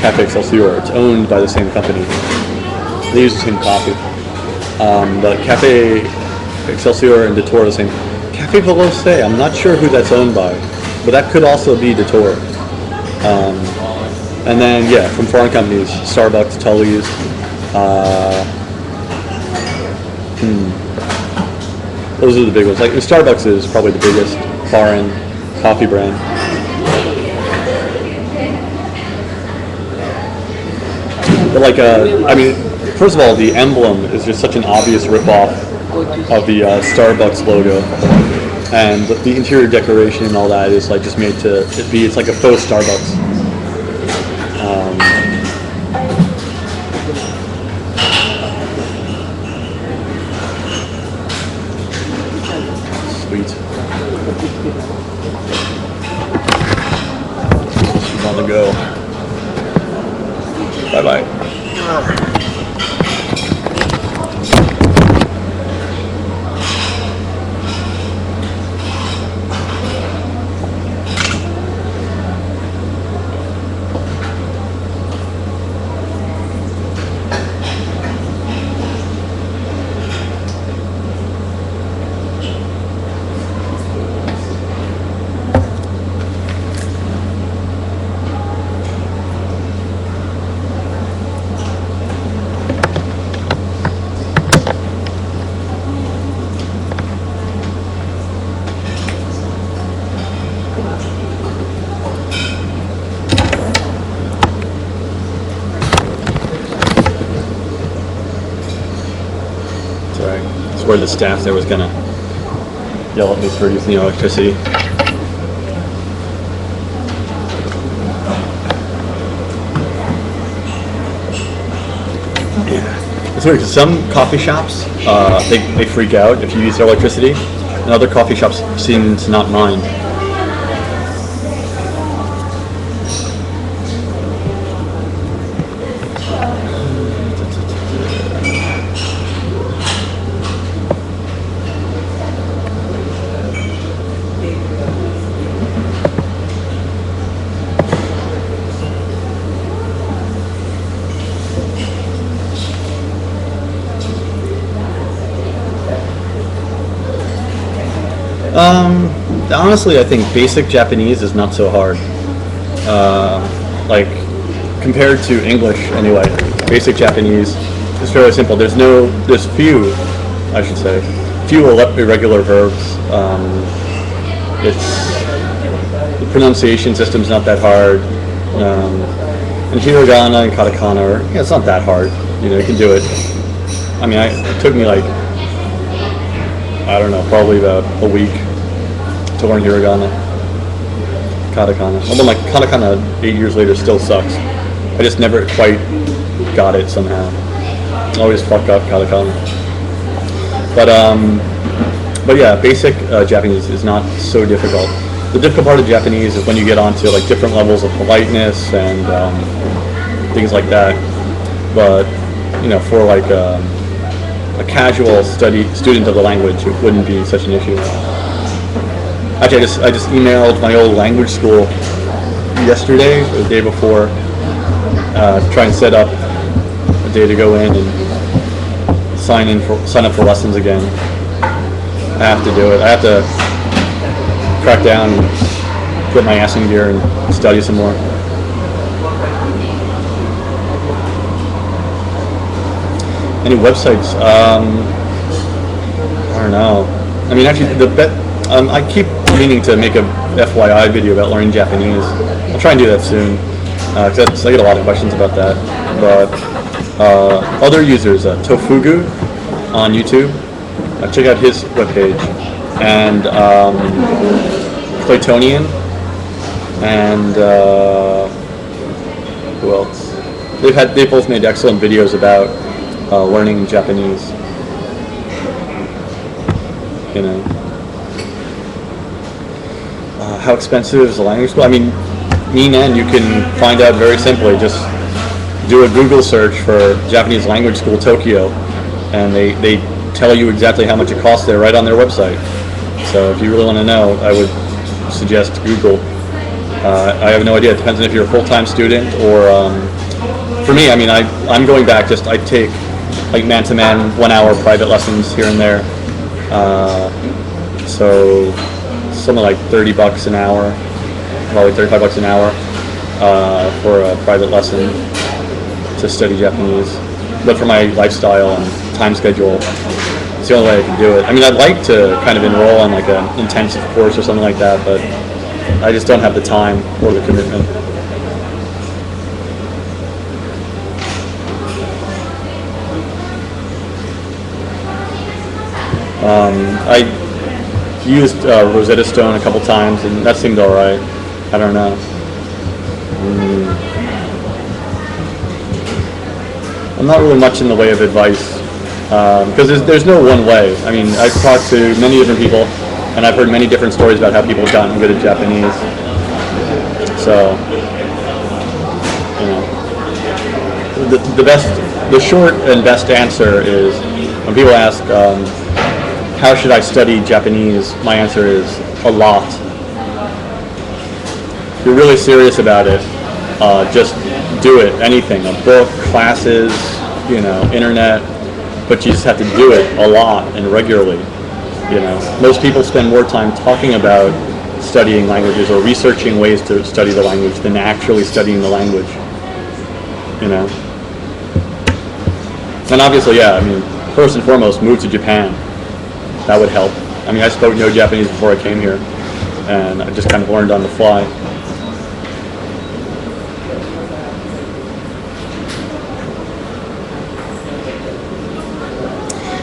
Cafe Excelsior. It's owned by the same company. They use the same coffee. But Cafe Excelsior and Detour are the same. Cafe Velocé, I'm not sure who that's owned by, but that could also be Detour. And then, yeah, from foreign companies, Starbucks, Tully's. Those are the big ones. Like Starbucks is probably the biggest foreign coffee brand. But like, I mean, first of all, the emblem is just such an obvious ripoff of the Starbucks logo, and the interior decoration and all that is like just made to be. It's like a faux Starbucks. Sweet. She's on the go. Bye bye. Where the staff there was gonna yell at me for using the electricity. Yeah, it's weird because some coffee shops they freak out if you use their electricity, and other coffee shops seem to not mind. Honestly, I think basic Japanese is not so hard. Like compared to English, anyway. Basic Japanese is fairly simple. There's few, I should say, few irregular verbs. The pronunciation system's not that hard. And hiragana and katakana it's not that hard. You can do it. I mean, it took me like, I don't know, probably about a week to learn hiragana, katakana. Although my katakana 8 years later still sucks. I just never quite got it somehow. I always fuck up katakana. But yeah, basic Japanese is not so difficult. The difficult part of Japanese is when you get onto like different levels of politeness and things like that. But for like a casual student of the language, it wouldn't be such an issue. Actually, I just emailed my old language school yesterday, or the day before, to try and set up a day to go in and sign up for lessons again. I have to do it. I have to crack down and get my ass in gear and study some more. Any websites? I don't know. I mean, actually, I keep meaning to make a FYI video about learning Japanese. I'll try and do that soon, because I get a lot of questions about that. But other users, Tofugu on YouTube, check out his webpage, and Claytonian, and who else? They both made excellent videos about learning Japanese. How expensive is the language school? I mean, you can find out very simply. Just do a Google search for Japanese language school Tokyo, and they tell you exactly how much it costs there right on their website. So if you really want to know, I would suggest Google. I have no idea. It depends on if you're a full-time student or, for me, I mean, I'm going back. I take like man-to-man 1 hour private lessons here and there. So something like $30 an hour, probably $35 an hour for a private lesson to study Japanese. But for my lifestyle and time schedule, it's the only way I can do it. I mean, I'd like to kind of enroll on like an intensive course or something like that, but I just don't have the time or the commitment. I used Rosetta Stone a couple times, and that seemed all right. I don't know. I'm not really much in the way of advice, because there's no one way. I mean, I've talked to many different people, and I've heard many different stories about how people have gotten good at Japanese. So, the short and best answer is when people ask, how should I study Japanese? My answer is a lot. If you're really serious about it, just do it. Anything, a book, classes, internet, but you just have to do it a lot and regularly. Most people spend more time talking about studying languages or researching ways to study the language than actually studying the language. And obviously, first and foremost, move to Japan. That would help. I mean, I spoke no Japanese before I came here, and I just kind of learned on the fly.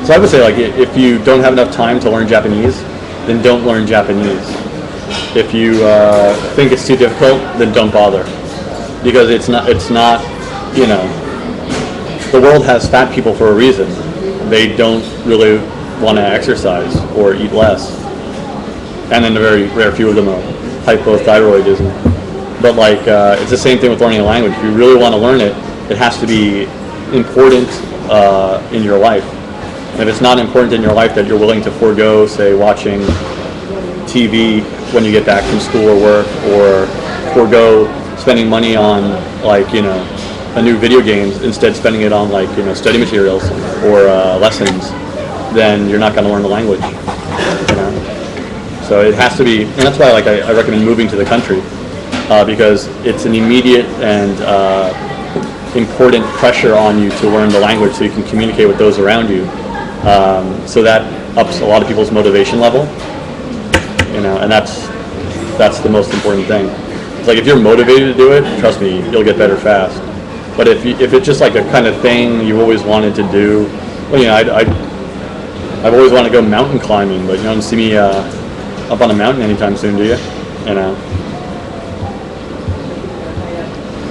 So I would say, if you don't have enough time to learn Japanese, then don't learn Japanese. If you think it's too difficult, then don't bother, because it's not. The world has fat people for a reason. They don't really want to exercise or eat less, and then a very rare few of them are hypothyroidism. But it's the same thing with learning a language. If you really want to learn it, it has to be important in your life. And if it's not important in your life that you're willing to forego, say, watching TV when you get back from school or work, or forego spending money on a new video game, instead spending it on study materials or lessons, then you're not going to learn the language. So it has to be, and that's why I recommend moving to the country, because it's an immediate and important pressure on you to learn the language so you can communicate with those around you. So that ups a lot of people's motivation level, and that's the most important thing. It's like if you're motivated to do it, trust me, you'll get better fast. But if it's just like a kind of thing you always wanted to do, well, I've always wanted to go mountain climbing, but you don't see me up on a mountain anytime soon, do you?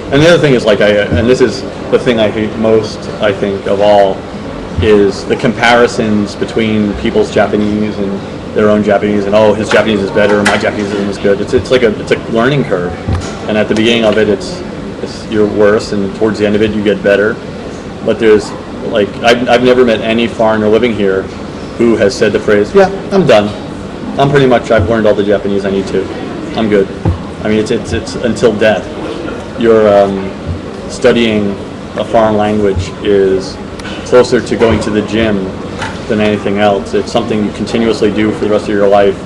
And the other thing is and this is the thing I hate most, I think, of all, is the comparisons between people's Japanese and their own Japanese, and his Japanese is better, my Japanese isn't as good. It's a learning curve, and at the beginning of it, you're worse, and towards the end of it, you get better. But there's I've never met any foreigner living here who has said the phrase, "Yeah, I'm done. I've learned all the Japanese I need to. I'm good." I mean, it's until death. You're studying a foreign language is closer to going to the gym than anything else. It's something you continuously do for the rest of your life.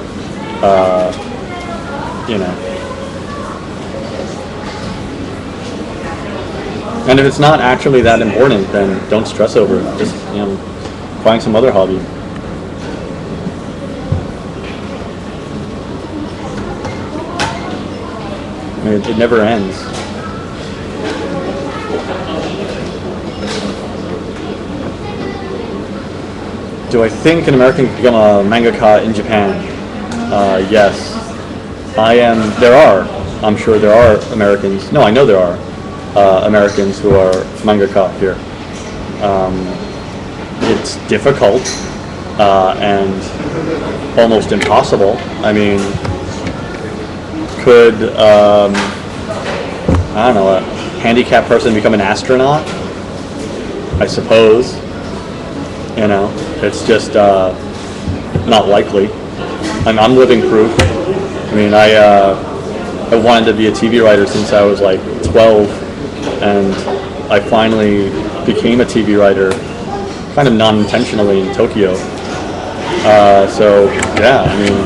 And if it's not actually that important, then don't stress over it. Just find some other hobby. I mean, it never ends. Do I think an American could become a mangaka in Japan? Yes. I'm sure there are Americans. No, I know there are Americans who are mangaka here. It's difficult and almost impossible. I mean, could I don't know, a handicapped person become an astronaut? I suppose. It's just not likely. I'm living proof. I mean, I wanted to be a TV writer since I was 12, and I finally became a TV writer, kind of non-intentionally in Tokyo. So yeah, I mean,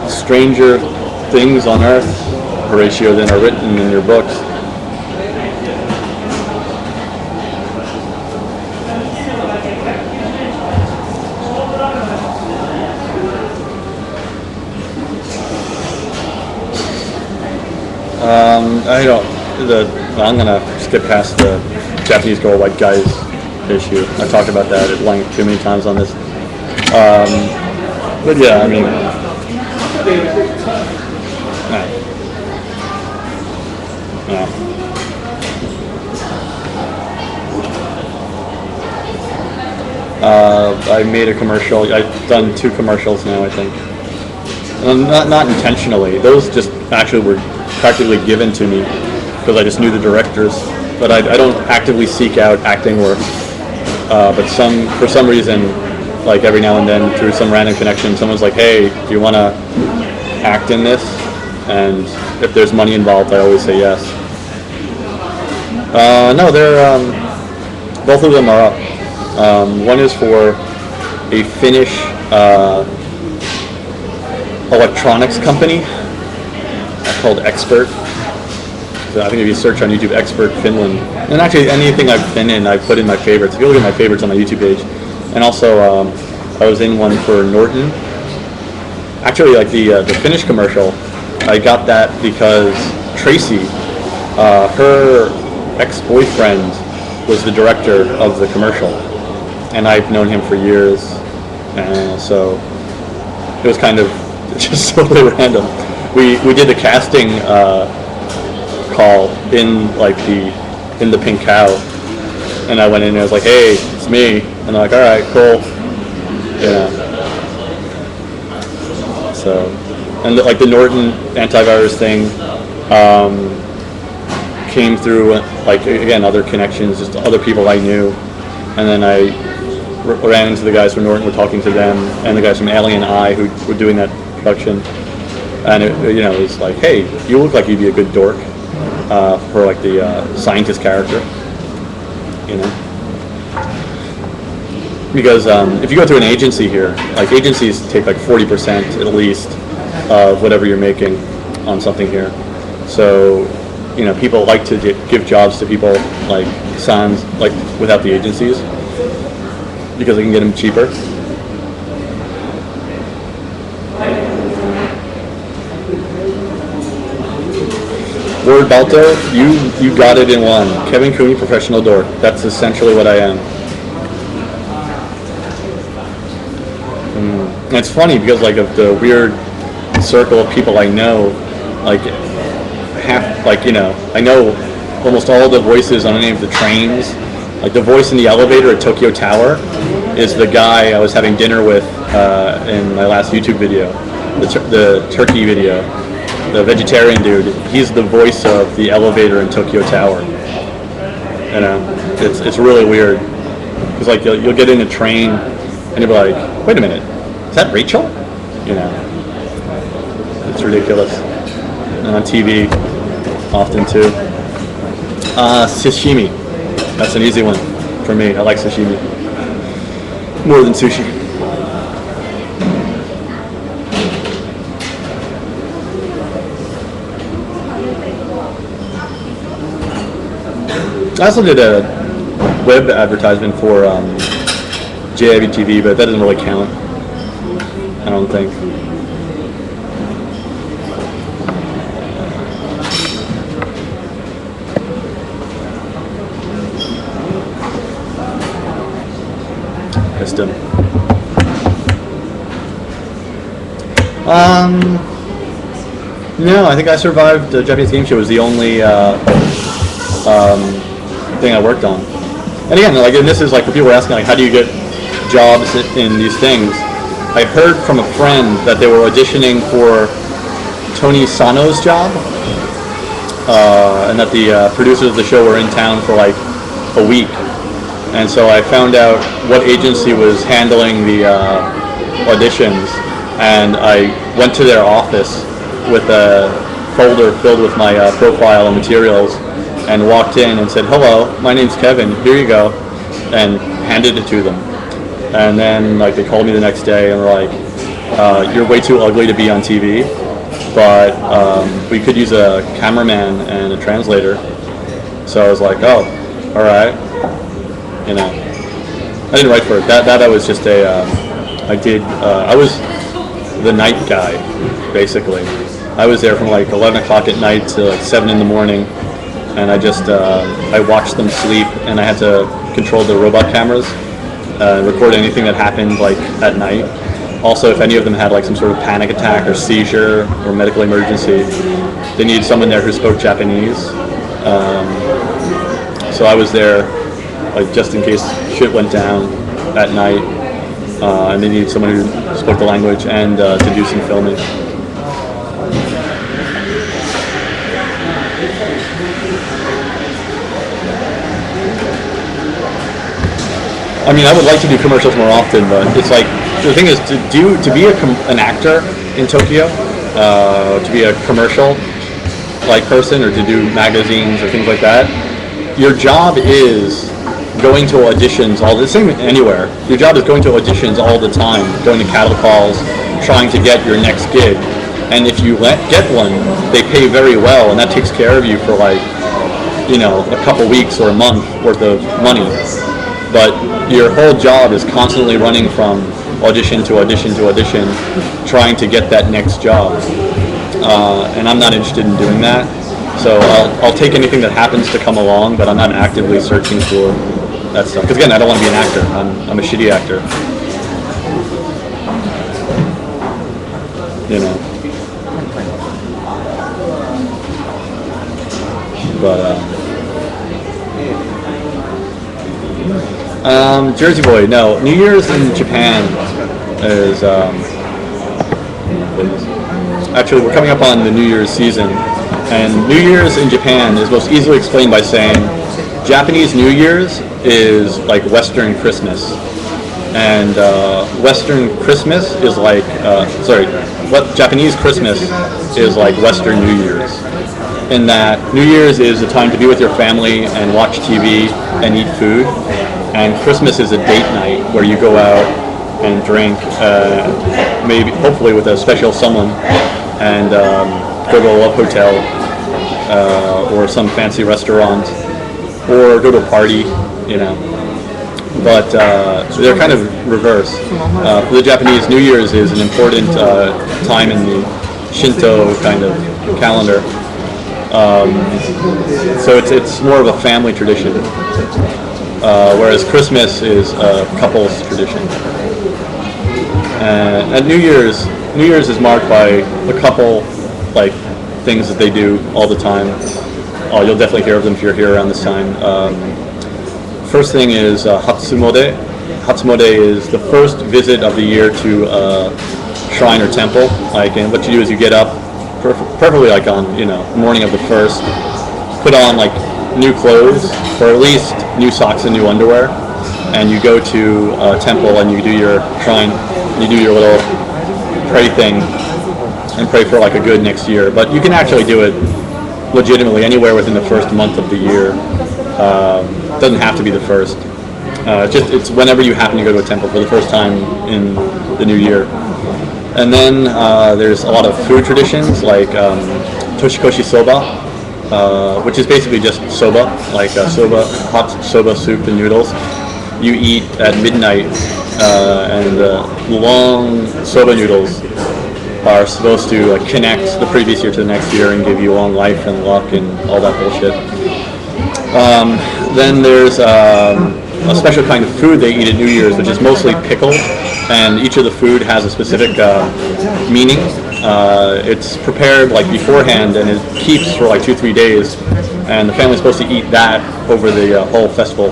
stranger things on earth, Horatio, than are written in your books. I'm gonna skip past the Japanese girl, white guys issue. I've talked about that at length too many times on this. But yeah, I mean, I made a commercial. I've done 2 commercials now, I think. Not intentionally. Those just actually were practically given to me because I just knew the directors. But I don't actively seek out acting work. But for some reason, every now and then, through some random connection, someone's like, "Hey, do you want to act in this?" And if there's money involved, I always say yes. No, they're both of them are up. One is for a Finnish electronics company called Expert. So I think if you search on YouTube, Expert Finland, and actually anything I've been in, I've put in my favorites. If you look at my favorites on my YouTube page, and also I was in one for Norton. Actually, the Finnish commercial, I got that because Tracy, her ex-boyfriend, was the director of the commercial, and I've known him for years, and so it was kind of just totally random. We did the casting call in the Pink Cow, and I went in and I was like, "Hey, it's me," and they're like, "All right, cool." Yeah. So, and the Norton antivirus thing came through again, other connections, just other people I knew, and then I ran into the guys from Norton, were talking to them, and the guys from Alien Eye who were doing that production, and it was like, "Hey, you look like you'd be a good dork for the scientist character," because if you go to an agency here, like agencies take like 40% at least of whatever you're making on something here. So, people like to give jobs to people like sans, like without the agencies, because they can get them cheaper. Word Balto, you got it in one. Kevin Cooney, professional dork. That's essentially what I am. And it's funny because like of the weird circle of people I know, like I know almost all the voices on any of the trains. Like the voice in the elevator at Tokyo Tower is the guy I was having dinner with in my last YouTube video, the turkey video. The vegetarian dude, he's the voice of the elevator in Tokyo Tower. It's really weird because like you'll get in a train and you'll be like, wait a minute, is that Rachel? It's ridiculous. And on TV, often too. Sashimi, that's an easy one for me. I like sashimi more than sushi. I also did a web advertisement for JIVTV, but that doesn't really count, I don't think. Piston. No, I think I survived the Japanese game show. It was the only thing I worked on. And again, and this is like for people asking, how do you get jobs in these things? I heard from a friend that they were auditioning for Tony Sano's job, and that the producers of the show were in town for like a week. And so I found out what agency was handling the auditions, and I went to their office with a folder filled with my profile and materials, and walked in and said, hello, my name's Kevin, here you go, and handed it to them. And then they called me the next day and were like, you're way too ugly to be on TV, but we could use a cameraman and a translator. So I was like, oh, all right. I didn't write for it. That I was just I was the night guy, basically. I was there from 11 o'clock at night to 7 in the morning. And I just, I watched them sleep, and I had to control the robot cameras, record anything that happened at night. Also, if any of them had some sort of panic attack or seizure or medical emergency, they needed someone there who spoke Japanese. So I was there, just in case shit went down at night, and they needed someone who spoke the language and to do some filming. I mean, I would like to do commercials more often, but it's the thing is to be an actor in Tokyo, to be a commercial person, or to do magazines or things like that. Your job is going to auditions anywhere. Your job is going to auditions all the time, going to cattle calls, trying to get your next gig. And if you get one, they pay very well, and that takes care of you for a couple weeks or a month worth of money. But your whole job is constantly running from audition to audition to audition, trying to get that next job. And I'm not interested in doing that. So I'll take anything that happens to come along, but I'm not actively searching for that stuff. Because again, I don't want to be an actor. I'm a shitty actor. But Jersey Boy, no. New Year's in Japan is actually, we're coming up on the New Year's season, and New Year's in Japan is most easily explained by saying Japanese New Year's is like Western Christmas, and Western Christmas is Japanese Christmas is like Western New Year's, in that New Year's is a time to be with your family and watch TV and eat food. and Christmas is a date night where you go out and drink, maybe hopefully with a special someone, and go to a love hotel or some fancy restaurant, or go to a party, you know. But they're kind of reverse. For the Japanese, New Year's is an important time in the Shinto kind of calendar. So it's more of a family tradition, whereas Christmas is a couple's tradition. And New Year's is marked by a couple like things that they do all the time. Oh, you'll definitely hear of them if you're here around this time. First thing is Hatsumode. Hatsumode is the first visit of the year to a shrine or temple. Like, and what you do is you get up, preferably like on the morning of the first, put on like new clothes or at least new socks and new underwear, and you go to a temple and you do your shrine, you do your little pray thing and pray for like a good next year. But you can actually do it legitimately anywhere within the first month of the year. It doesn't have to be the first. It's whenever you happen to go to a temple for the first time in the new year. And then there's a lot of food traditions like toshikoshi soba, which is basically just soba, like hot soba soup and noodles. You eat at midnight, and long soba noodles are supposed to connect the previous year to the next year and give you long life and luck and all that bullshit. Then there's a special kind of food they eat at New Year's, which is mostly pickled, and each of the food has a specific meaning. It's prepared like beforehand, and it keeps for like 2-3 days, and the family's supposed to eat that over the whole festival,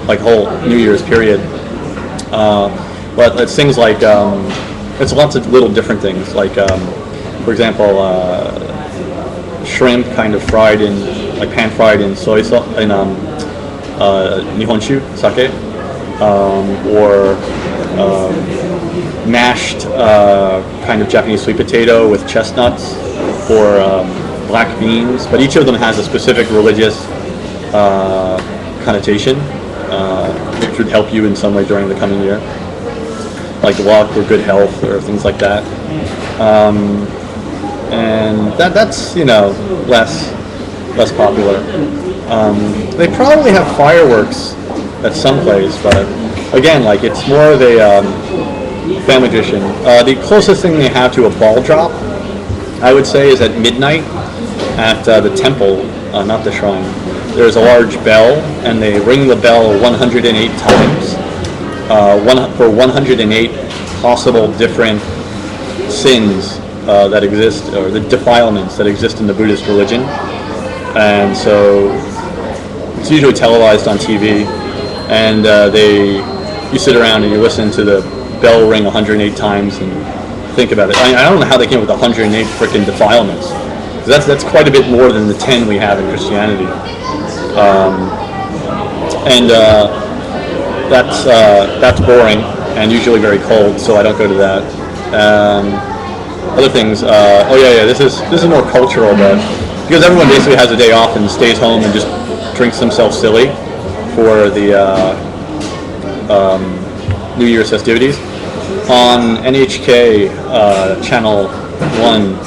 like whole New Year's period. But it's things like it's lots of little different things, like for example, shrimp kind of fried in like pan fried in soy sauce in nihonshu sake, or mashed kind of Japanese sweet potato with chestnuts, or black beans. But each of them has a specific religious connotation, which would help you in some way during the coming year, like luck or good health or things like that. And that's less popular. They probably have fireworks at some place, but again, like it's more of a family tradition. The closest thing they have to a ball drop, I would say, is at midnight at the temple, not the shrine. There's a large bell, and they ring the bell 108 times for 108 possible different sins that exist, or the defilements that exist in the Buddhist religion. And so it's usually televised on TV, and you sit around and you listen to the bell ring 108 times and think about it. I don't know how they came up with 108 freaking defilements. That's quite a bit more than the 10 we have in Christianity. That's boring and usually very cold, so I don't go to that. Other things. This is more cultural, but because everyone basically has a day off and stays home and just drinks themselves silly for the New Year's festivities. On NHK Channel 1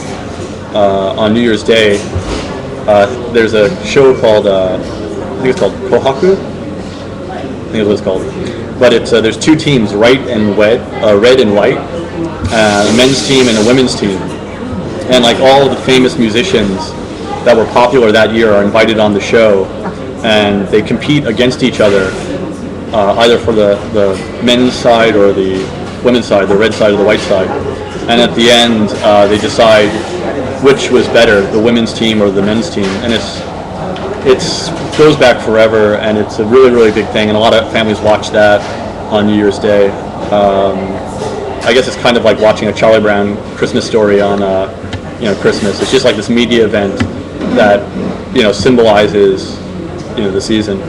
on New Year's Day, there's a show called, I think it's called Kohaku. I think that's what it's called. But it's there's two teams, red and white, a men's team and a women's team. And like all of the famous musicians that were popular that year are invited on the show, and they compete against each other, either for the men's side or the women's side, the red side or the white side. And at the end, they decide which was better, the women's team or the men's team. And it goes back forever, and it's a really, really big thing. And a lot of families watch that on New Year's Day. I guess it's kind of like watching a Charlie Brown Christmas Story on Christmas. It's just like this media event that symbolizes the season.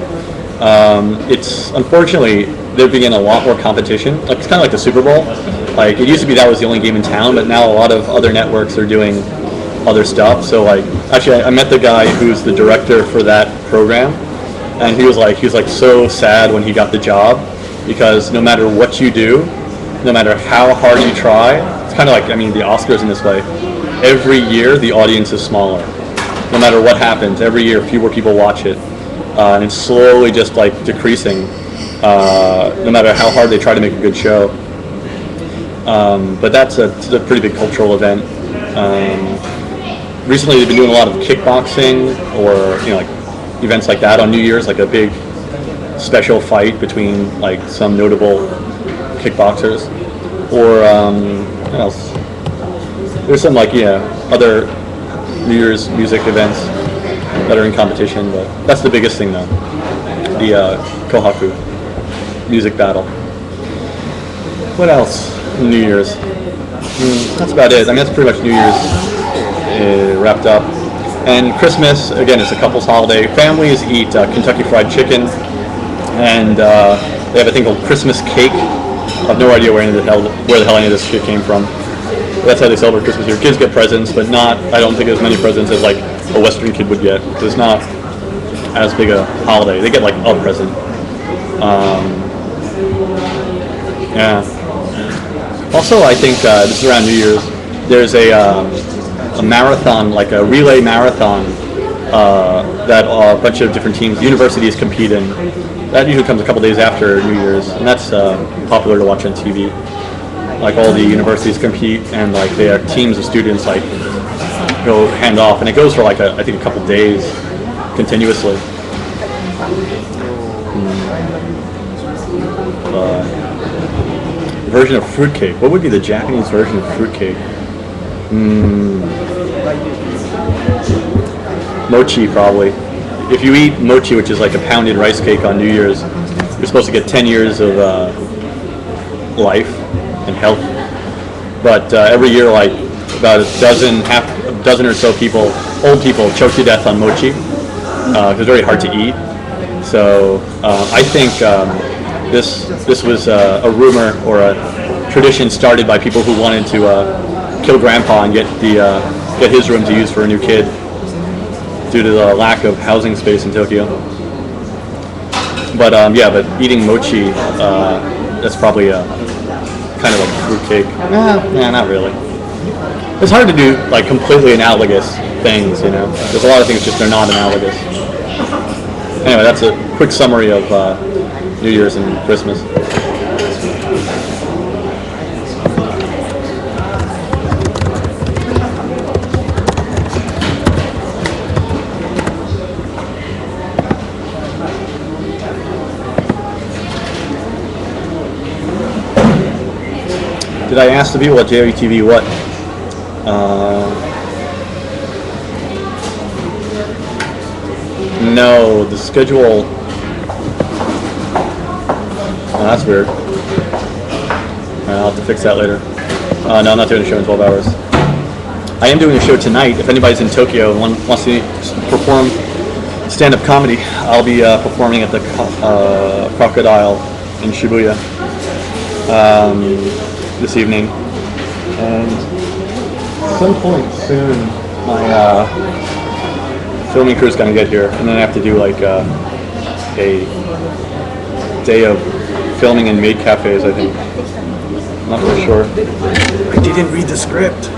It's unfortunately there began a lot more competition. Like it's kind of like the Super Bowl. Like it used to be that was the only game in town, but now a lot of other networks are doing other stuff. So like actually I met the guy who's the director for that program, and he was like so sad when he got the job, because no matter what you do, no matter how hard you try, it's kind of like, I mean, the Oscars in this way. Every year the audience is smaller. No matter what happens, every year fewer people watch it, and it's slowly just like decreasing. No matter how hard they try to make a good show. But it's a pretty big cultural event. Recently, they've been doing a lot of kickboxing, or like events like that on New Year's, like a big special fight between like some notable kickboxers, or what else? There's some like other New Year's music events that are in competition, but that's the biggest thing though. The Kohaku music battle. What else? New Year's. That's about it. I mean, that's pretty much New Year's wrapped up. And Christmas, again, it's a couple's holiday. Families eat Kentucky Fried Chicken, and they have a thing called Christmas cake. I have no idea where the hell any of this shit came from. That's how they celebrate Christmas here. Kids get presents, but not, I don't think, as many presents as like a Western kid would get. It's not as big a holiday. They get like a present. Yeah. Also, I think this is around New Year's. There's a marathon, like a relay marathon, that a bunch of different teams, universities compete in. That usually comes a couple days after New Year's, and that's popular to watch on TV. Like all the universities compete, and like they have teams of students like go hand off, and it goes for like I think a couple days continuously. Version of fruitcake. What would be the Japanese version of fruitcake? Mochi, probably. If you eat mochi, which is like a pounded rice cake on New Year's, you're supposed to get 10 years of life and health. But every year, like about a dozen or so old people, choke to death on mochi because it's very hard to eat. So I think this was a rumor or a tradition started by people who wanted to kill Grandpa and get his room to use for a new kid due to the lack of housing space in Tokyo. But but eating mochi, that's probably kind of like a fruitcake. Nah, not really. It's hard to do like completely analogous things, you know. There's a lot of things just they're not analogous. Anyway, that's a quick summary of New Year's and Christmas. Did I ask the people at JWTV what? No, the schedule. Oh, that's weird. I'll have to fix that later. No, I'm not doing a show in 12 hours. I am doing a show tonight. If anybody's in Tokyo and wants to perform stand-up comedy, I'll be performing at the Crocodile in Shibuya this evening. And at some point soon, my filming crew's gonna get here, and then I have to do like a day of filming in maid cafes, I think. I'm not really sure. I didn't read the script.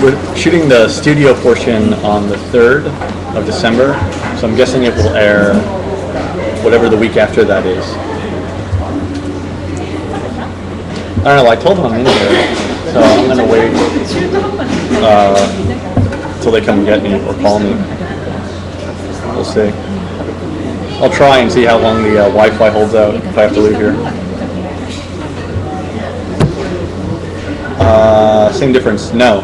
We're shooting the studio portion on the 3rd of December, so I'm guessing it will air whatever the week after that is. I don't know, I told them I'm in here, so I'm going to wait until they come get me or call me. We'll see. I'll try and see how long the Wi-Fi holds out if I have to leave here. Same difference, no.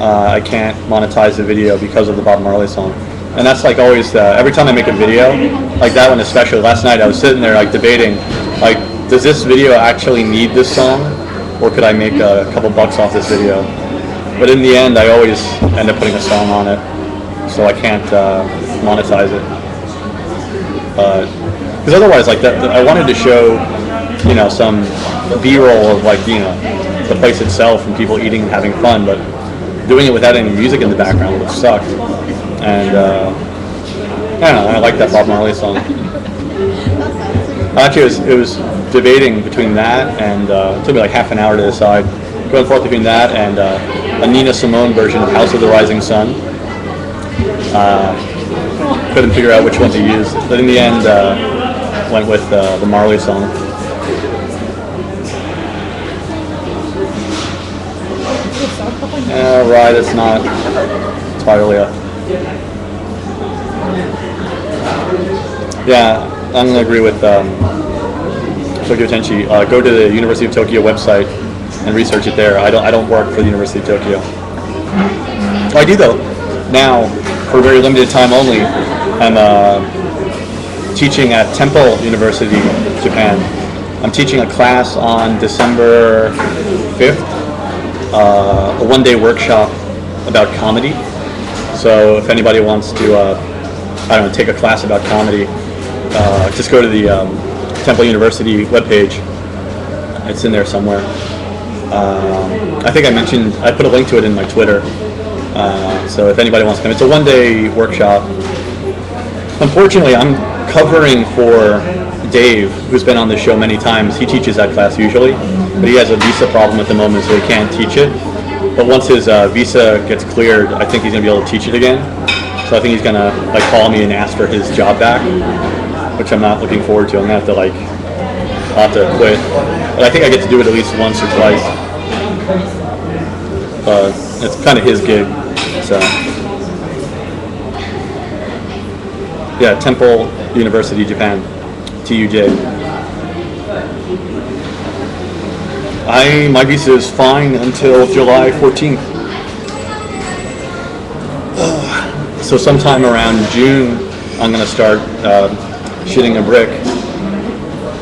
I can't monetize the video because of the Bob Marley song. And that's like always, every time I make a video, like that one especially, last night I was sitting there like debating, like, does this video actually need this song? Or could I make a couple bucks off this video? But in the end, I always end up putting a song on it. So I can't monetize it. Because otherwise, like that, I wanted to show, you know, some B-roll of like, you know, the place itself and people eating and having fun, but doing it without any music in the background would suck. And I don't know, I like that Bob Marley song. Actually, it was debating between that and it took me like half an hour to decide. Going forth between that and a Nina Simone version of House of the Rising Sun. Couldn't figure out which one to use, but in the end, went with the Marley song. Right, it's not entirely a... Yeah, I'm going to agree with Tokyo Tenchi. Go to the University of Tokyo website and research it there. I don't work for the University of Tokyo. Oh, I do though. Now, for a very limited time only, I'm teaching at Temple University, Japan. I'm teaching a class on December 5th, a one-day workshop about comedy. So if anybody wants to, I don't know, take a class about comedy, just go to the Temple University webpage. It's in there somewhere. I think I put a link to it in my Twitter. So if anybody wants to come, it's a one-day workshop. Unfortunately, I'm covering for Dave, who's been on the show many times. He teaches that class usually, but he has a visa problem at the moment, so he can't teach it. But once his visa gets cleared, I think he's going to be able to teach it again. So I think he's going to call me and ask for his job back, which I'm not looking forward to. I'm going to have to quit. But I think I get to do it at least once or twice. It's kind of his gig, so. Yeah, Temple University, Japan, TUJ. My visa is fine until July 14th. So sometime around June, I'm going to start shitting a brick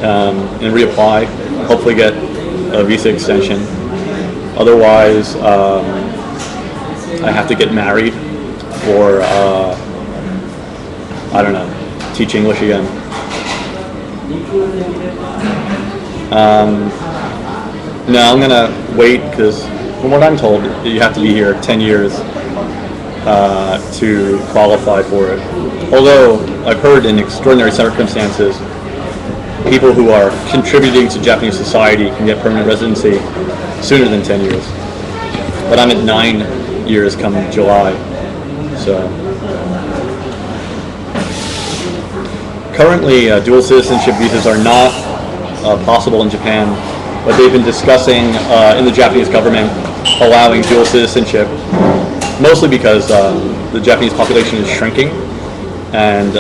and reapply. Hopefully get a visa extension. Otherwise, I have to get married or I don't know, teach English again. No, I'm going to wait because from what I'm told, you have to be here 10 years to qualify for it. Although I've heard in extraordinary circumstances, people who are contributing to Japanese society can get permanent residency sooner than 10 years. But I'm at 9 years come July, so. Currently, dual citizenship visas are not possible in Japan, but they've been discussing in the Japanese government allowing dual citizenship, mostly because the Japanese population is shrinking, and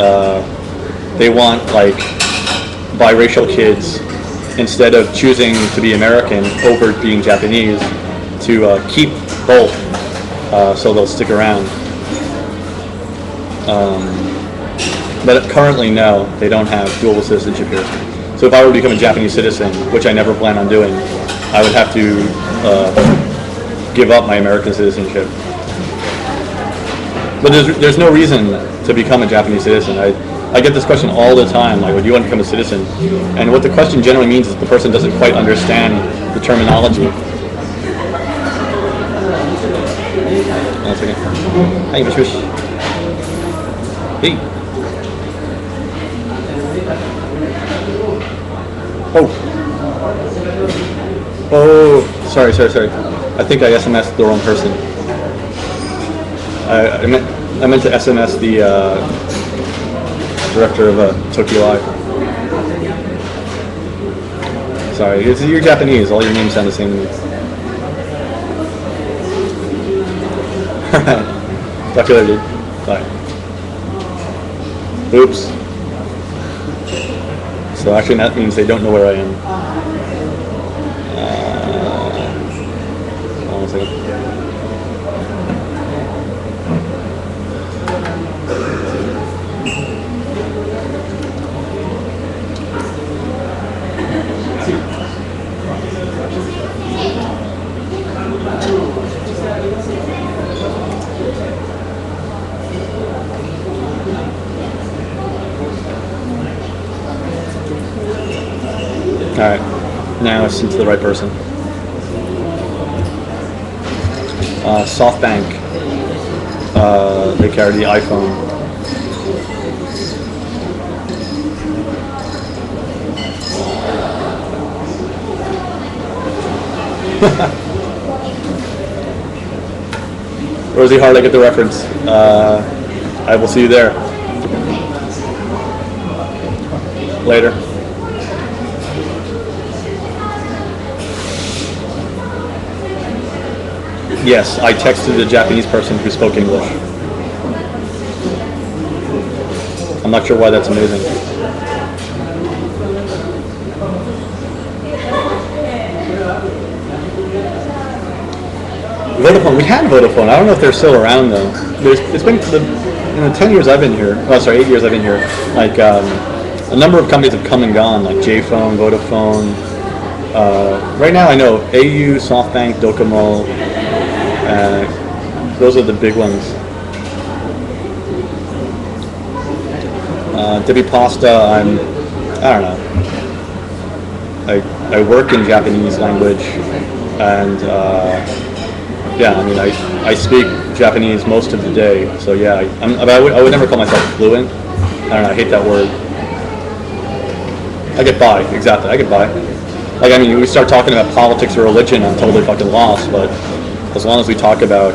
they want biracial kids, instead of choosing to be American over being Japanese, to keep both, so they'll stick around. But currently, no, they don't have dual citizenship here. So if I were to become a Japanese citizen, which I never plan on doing, I would have to give up my American citizenship. But there's no reason to become a Japanese citizen. I get this question all the time, like, do you want to become a citizen? And what the question generally means is the person doesn't quite understand the terminology. One second. Hi, Mish. Hey. Oh, sorry. I think I SMS'd the wrong person. I meant to SMS the director of Tokyo Live. Sorry, you're Japanese. All your names sound the same to me. Alright. Talk to you later, dude. Bye. Oops. So actually that means they don't know where I am. Hold on a second. Alright, now it's into the right person. SoftBank. They carry the iPhone. Rosie Hart, I get the reference. I will see you there. Later. Yes, I texted a Japanese person who spoke English. I'm not sure why that's amazing. Vodafone, we had Vodafone. I don't know if they're still around though. It's been in the 10 years I've been here. Oh, sorry, 8 years I've been here. Like a number of companies have come and gone, like J-Phone, Vodafone. Right now, I know AU, SoftBank, Docomo. Those are the big ones. Debbie Pasta, I don't know. I work in Japanese language, and yeah, I mean, I speak Japanese most of the day, so yeah, I would never call myself fluent. I don't know, I hate that word. I get by, exactly, I get by. Like, I mean, we start talking about politics or religion, I'm totally fucking lost, but as long as we talk about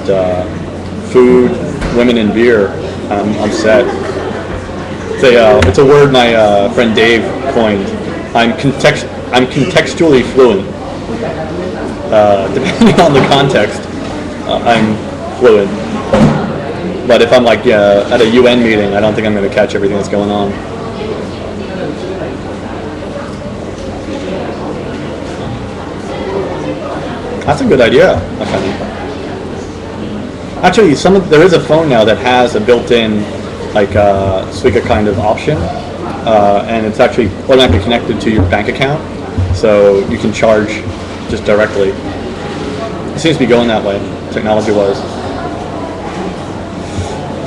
food, women, and beer, I'm set. It's a word my friend Dave coined. I'm contextually fluent. Depending on the context, I'm fluent. But if I'm like at a UN meeting, I don't think I'm going to catch everything that's going on. That's a good idea. Actually, there is a phone now that has a built-in like Suica kind of option, and it's actually automatically connected to your bank account, so you can charge just directly. It seems to be going that way, technology-wise.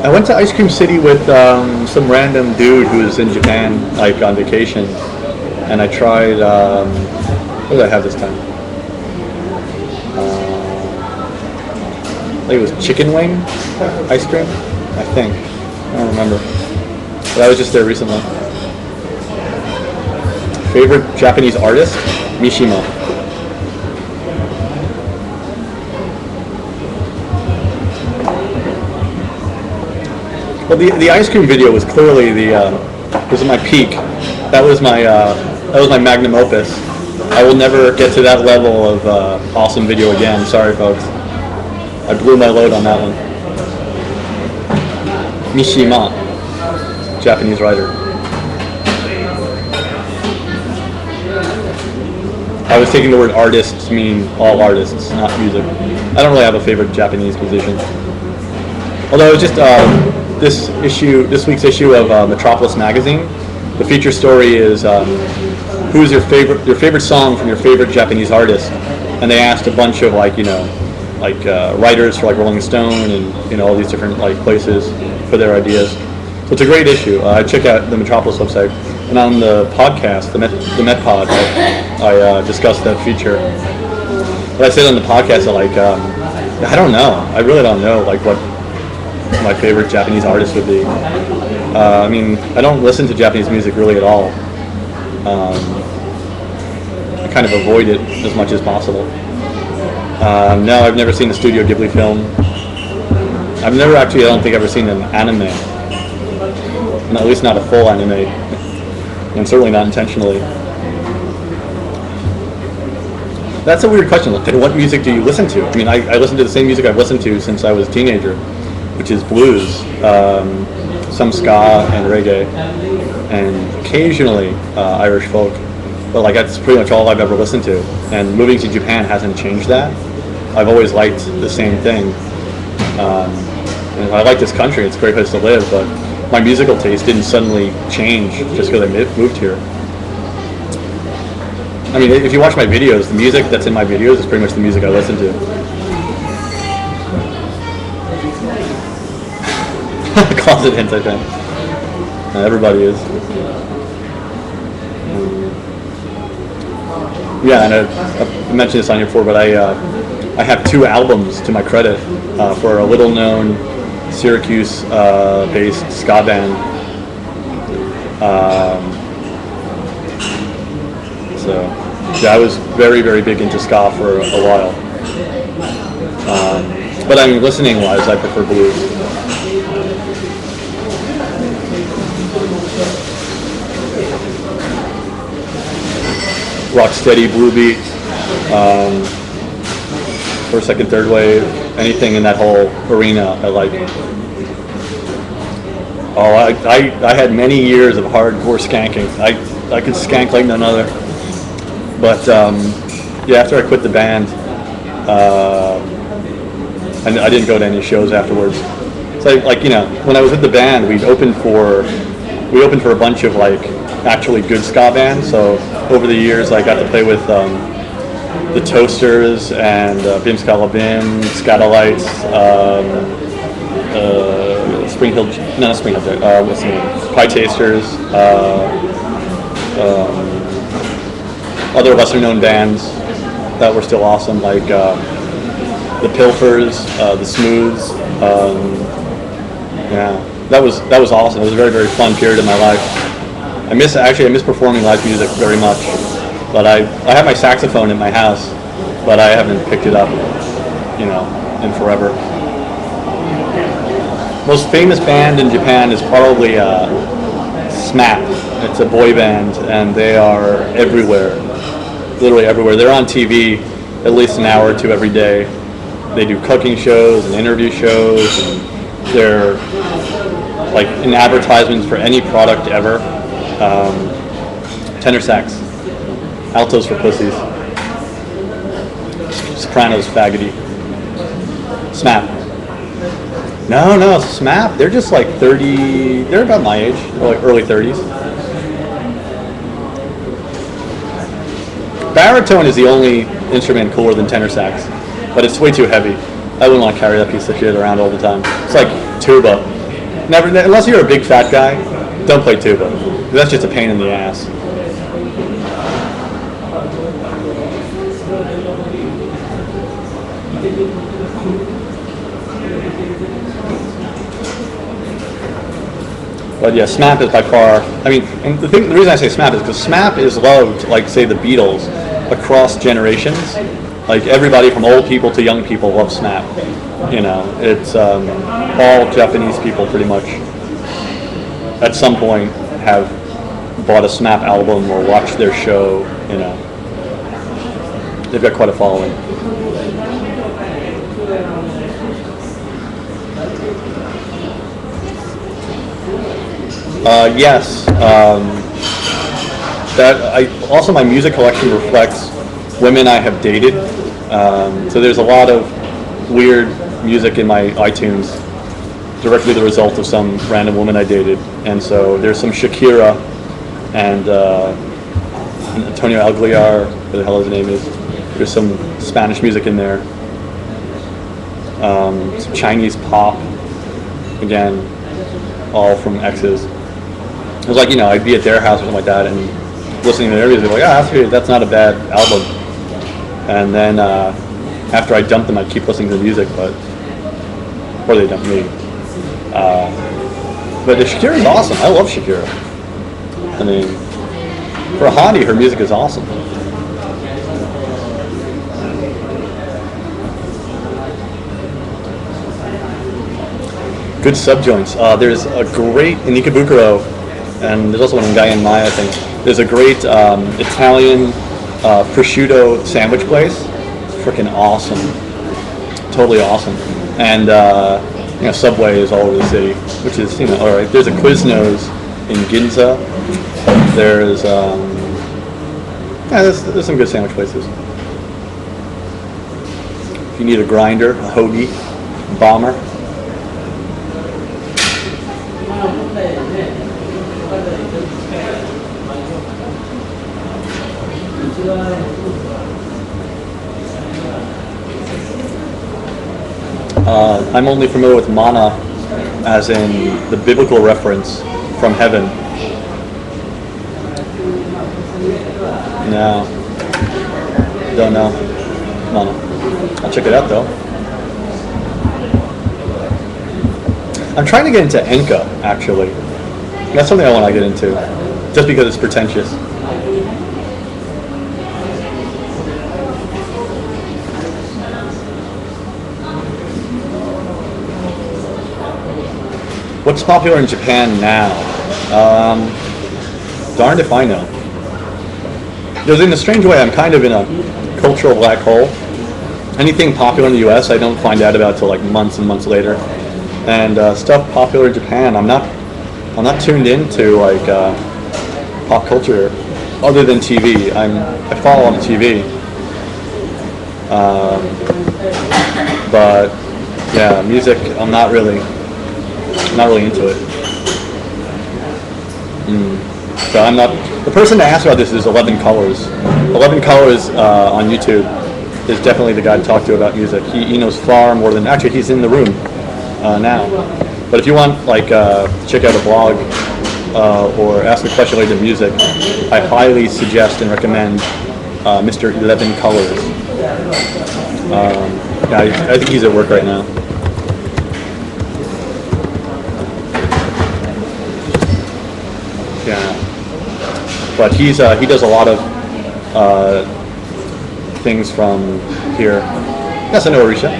I went to Ice Cream City with some random dude who was in Japan, like on vacation, and I tried. What did I have this time? I think it was chicken wing ice cream. I think. I don't remember. But I was just there recently. Favorite Japanese artist? Mishima. Well, the ice cream video was clearly was my peak. That was my magnum opus. I will never get to that level of awesome video again. Sorry, folks. I blew my load on that one. Mishima, Japanese writer. I was taking the word artist to mean all artists, not music. I don't really have a favorite Japanese musician. Although it's just this week's issue of Metropolis magazine, the feature story is who is your favorite song from your favorite Japanese artist, and they asked a bunch of writers for like Rolling Stone and all these different like places for their ideas. So it's a great issue. I check out the Metropolis website, and on the podcast, the Met Pod, I discussed that feature. But I said on the podcast that I don't know. I really don't know like what my favorite Japanese artist would be. I mean, I don't listen to Japanese music really at all. I kind of avoid it as much as possible. No, I've never seen a Studio Ghibli film. I've never actually, I don't think, ever seen an anime. At least not a full anime. And certainly not intentionally. That's a weird question. Like, what music do you listen to? I mean, I listen to the same music I've listened to since I was a teenager, which is blues, some ska and reggae, and occasionally Irish folk. But like that's pretty much all I've ever listened to. And moving to Japan hasn't changed that. I've always liked the same thing. And I like this country. It's a great place to live, but my musical taste didn't suddenly change just because I moved here. I mean, if you watch my videos, the music that's in my videos is pretty much the music I listen to. Closet hints, I think. Everybody is. Yeah, and I mentioned this on here before, but I have 2 albums to my credit for a little-known Syracuse-based ska band. So, yeah, I was very, very big into ska for a while. But I mean, listening-wise, I prefer blues. Rocksteady, blue beat, first, second, third wave, anything in that whole arena I like. Oh, I had many years of hardcore skanking. I could skank like none other. But yeah, after I quit the band, I didn't go to any shows afterwards. So like, you know, when I was with the band, we opened for a bunch of like actually good ska bands. So over the years, I got to play with the Toasters and Bim Scala Bim, Scatolites, Spring Hill, no, not Spring Hill, what's the name? Pie Tasters, other lesser-known bands that were still awesome, like the Pilfers, the Smooths. Yeah, that was awesome. It was a very, very fun period of my life. I miss performing live music very much. But I have my saxophone in my house, but I haven't picked it up, you know, in forever. Most famous band in Japan is probably SMAP. It's a boy band, and they are everywhere, literally everywhere. They're on TV at least an hour or two every day. They do cooking shows and interview shows, and they're like in advertisements for any product ever. Tenor sax, altos for pussies, sopranos faggoty. SMAP. No, SMAP. They're just like 30. They're about my age, or like early 30s. Baritone is the only instrument cooler than tenor sax, but it's way too heavy. I wouldn't want to carry that piece of shit around all the time. It's like tuba. Never, unless you're a big fat guy, don't play tuba. That's just a pain in the ass. But yeah, SMAP is by far. I mean, and the reason I say SMAP is because SMAP is loved, like say the Beatles, across generations. Like everybody from old people to young people love SMAP. You know, it's all Japanese people pretty much. At some point, have bought a SMAP album or watched their show. You know, they've got quite a following. Yes. Also my music collection reflects women I have dated. So there's a lot of weird music in my iTunes, directly the result of some random woman I dated. And so there's some Shakira and Antonio Aguilar, what the hell his name is. There's some Spanish music in there. Some Chinese pop, again, all from exes. It was like, you know, I'd be at their house or something like that and listening to their music, like, that's not a bad album. And then after I dumped them, I'd keep listening to the music, or they dumped me. But Shakira's awesome. I love Shakira. I mean, for a hottie, her music is awesome. Good subjoints. There's a great, in Ikebukuro, and there's also one in Gaian-Mai, I think. There's a great Italian prosciutto sandwich place. Freaking awesome. Totally awesome. And, you know, Subway is all over the city, which is, you know, all right. There's a Quiznos in Ginza. There's, there's some good sandwich places. If you need a grinder, a hoagie, a bomber. I'm only familiar with manna as in the biblical reference from heaven. No. Don't know. No. I'll check it out though. I'm trying to get into Enka, actually. That's something I want to get into, just because it's pretentious. What's popular in Japan now? Darned if I know. Because in a strange way, I'm kind of in a cultural black hole. Anything popular in the U.S., I don't find out about till like months and months later. And stuff popular in Japan, I'm not tuned into like pop culture other than TV. I follow on the TV, but yeah, music I'm not really into it. So I'm not. The person to ask about this is 11 Colors. 11 Colors on YouTube is definitely the guy to talk to about music. He knows far more than actually he's in the room now. But if you want like check out a blog or ask a question related to music, I highly suggest and recommend Mr. 11 Colors. Yeah, I think he's at work right now. Yeah, but he does a lot of things from here. Yes, I know Arisha.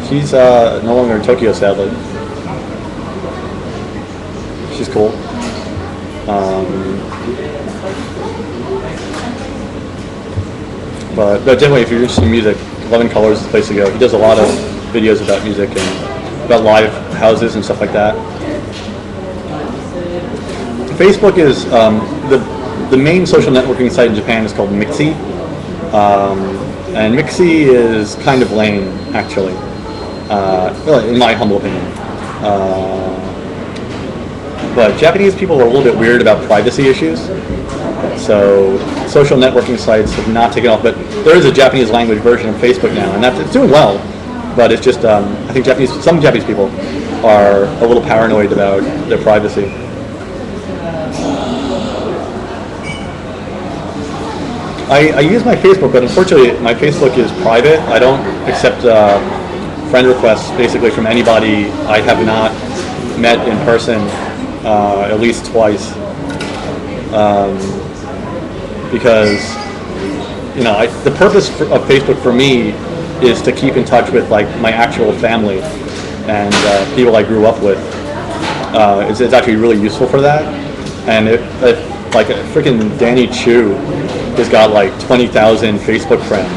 She's no longer in Tokyo, sadly. She's cool. But definitely, if you're interested in music, 11 Colors is the place to go. He does a lot of videos about music and about live houses and stuff like that. Facebook is the main social networking site in Japan is called Mixi, and Mixi is kind of lame, actually, in my humble opinion. But Japanese people are a little bit weird about privacy issues, so social networking sites have not taken off. But there is a Japanese language version of Facebook now, and it's doing well. But it's just I think some Japanese people are a little paranoid about their privacy. I use my Facebook, but unfortunately my Facebook is private. I don't accept friend requests basically from anybody I have not met in person at least twice, because the purpose of Facebook for me is to keep in touch with like my actual family and people I grew up with. It's actually really useful for that. And if like a freaking Danny Chu has got like 20,000 Facebook friends,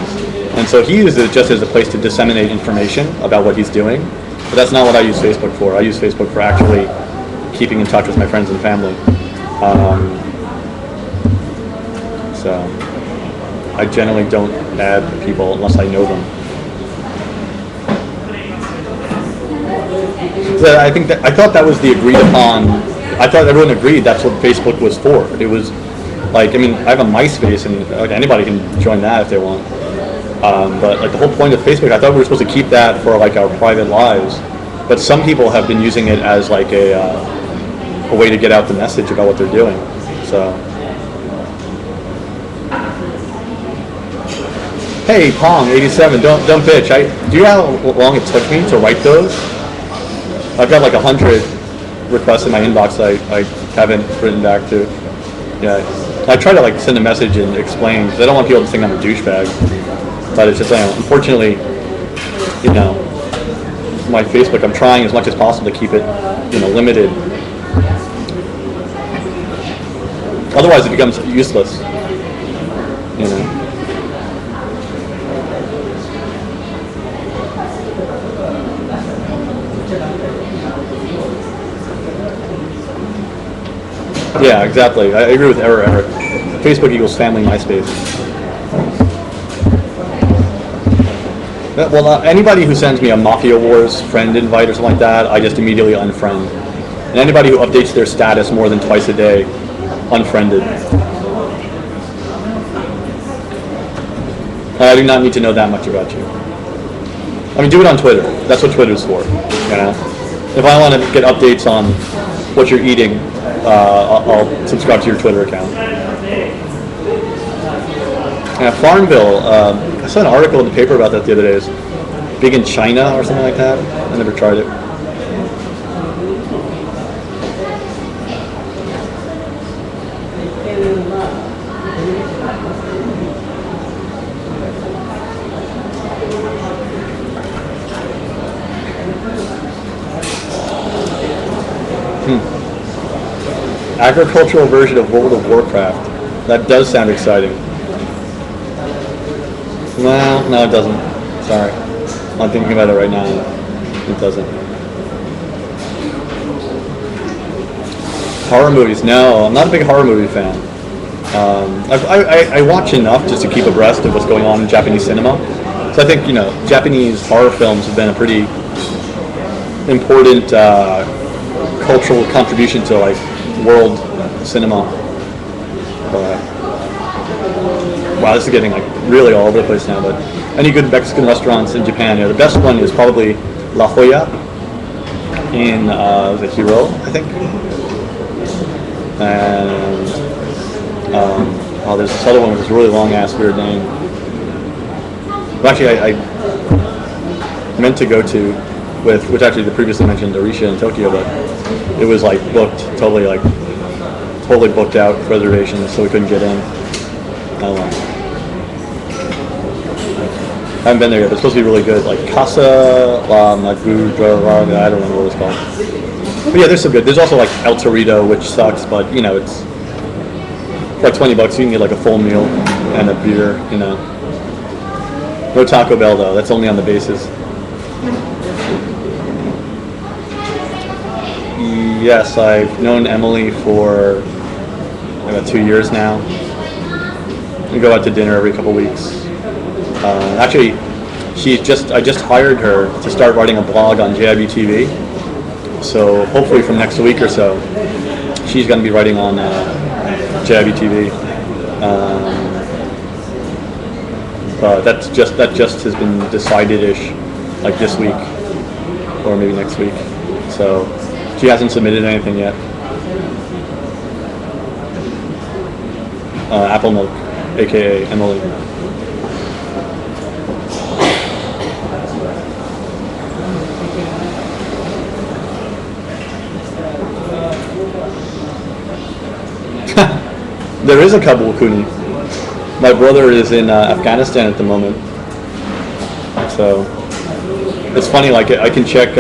and so he uses it just as a place to disseminate information about what he's doing. But that's not what I use Facebook for. I use Facebook for actually keeping in touch with my friends and family. So I generally don't add people unless I know them. So I thought that was the agreed upon. I thought everyone agreed that's what Facebook was for. It was like, I mean, I have a MySpace, and like, anybody can join that if they want. But like the whole point of Facebook, I thought we were supposed to keep that for like our private lives. But some people have been using it as like a way to get out the message about what they're doing. So, hey Pong87, don't bitch. Do you know how long it took me to write those? I've got like 100 requests in my inbox I haven't written back to. Yeah, I try to like send a message and explain, because I don't want people to think I'm a douchebag. But it's just, unfortunately, my Facebook, I'm trying as much as possible to keep it, limited. Otherwise, it becomes useless. Yeah, exactly. I agree with Eric. Facebook equals family MySpace. Well, anybody who sends me a Mafia Wars friend invite or something like that, I just immediately unfriend. And anybody who updates their status more than twice a day, unfriended. I do not need to know that much about you. I mean, do it on Twitter. That's what Twitter's for. If I want to get updates on what you're eating, I'll subscribe to your Twitter account. Yeah, Farmville. I saw an article in the paper about that the other day. It's big in China or something like that. I never tried it. Agricultural version of World of Warcraft. That does sound exciting. No, it doesn't. Sorry. I'm thinking about it right now. It doesn't. Horror movies? No, I'm not a big horror movie fan. I watch enough just to keep abreast of what's going on in Japanese cinema. So I think, Japanese horror films have been a pretty important cultural contribution to world cinema. Wow, this is getting really all over the place now. But any good Mexican restaurants in Japan? The best one is probably La Jolla in the Hiro, I think. And there's this other one with this really long ass weird name. Well, actually, I meant to go to which actually the previously mentioned Arisha in Tokyo, but it was booked totally booked out with reservations, so we couldn't get in. I don't know. I haven't been there yet, but it's supposed to be really good. Casa La Magudra, I don't know what it's called. But yeah, there's some good. There's also El Torito, which sucks, but it's for $20 you can get a full meal and a beer. No Taco Bell though. That's only on the basis. Yes, I've known Emily for about 2 years now. We go out to dinner every couple weeks. Actually, I just hired her to start writing a blog on JIBTV. So hopefully from next week or so, she's going to be writing on JIBTV. But that just has been decided-ish, this week or maybe next week. So she hasn't submitted anything yet. Apple Milk, aka Emily. There is a TokyoCooney. My brother is in Afghanistan at the moment, so it's funny. I can check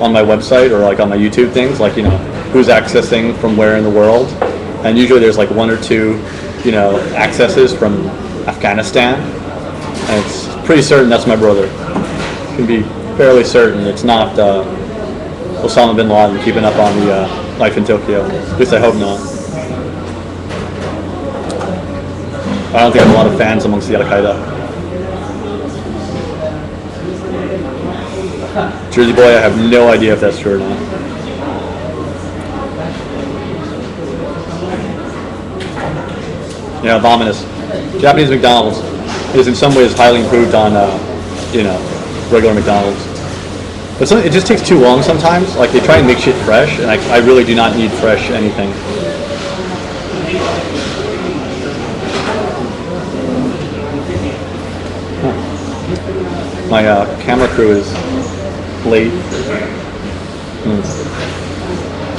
on my website or on my YouTube things, who's accessing from where in the world, and usually there's one or two, accesses from Afghanistan, and it's pretty certain that's my brother. You can be fairly certain it's not Osama bin Laden keeping up on the life in Tokyo. At least I hope not. I don't think I have a lot of fans amongst the Al-Qaeda. Jersey Boy, I have no idea if that's true or not. Yeah, ominous. Japanese McDonald's is in some ways highly improved on, regular McDonald's. But it just takes too long sometimes. They try and make shit fresh, and I really do not need fresh anything. My camera crew is late.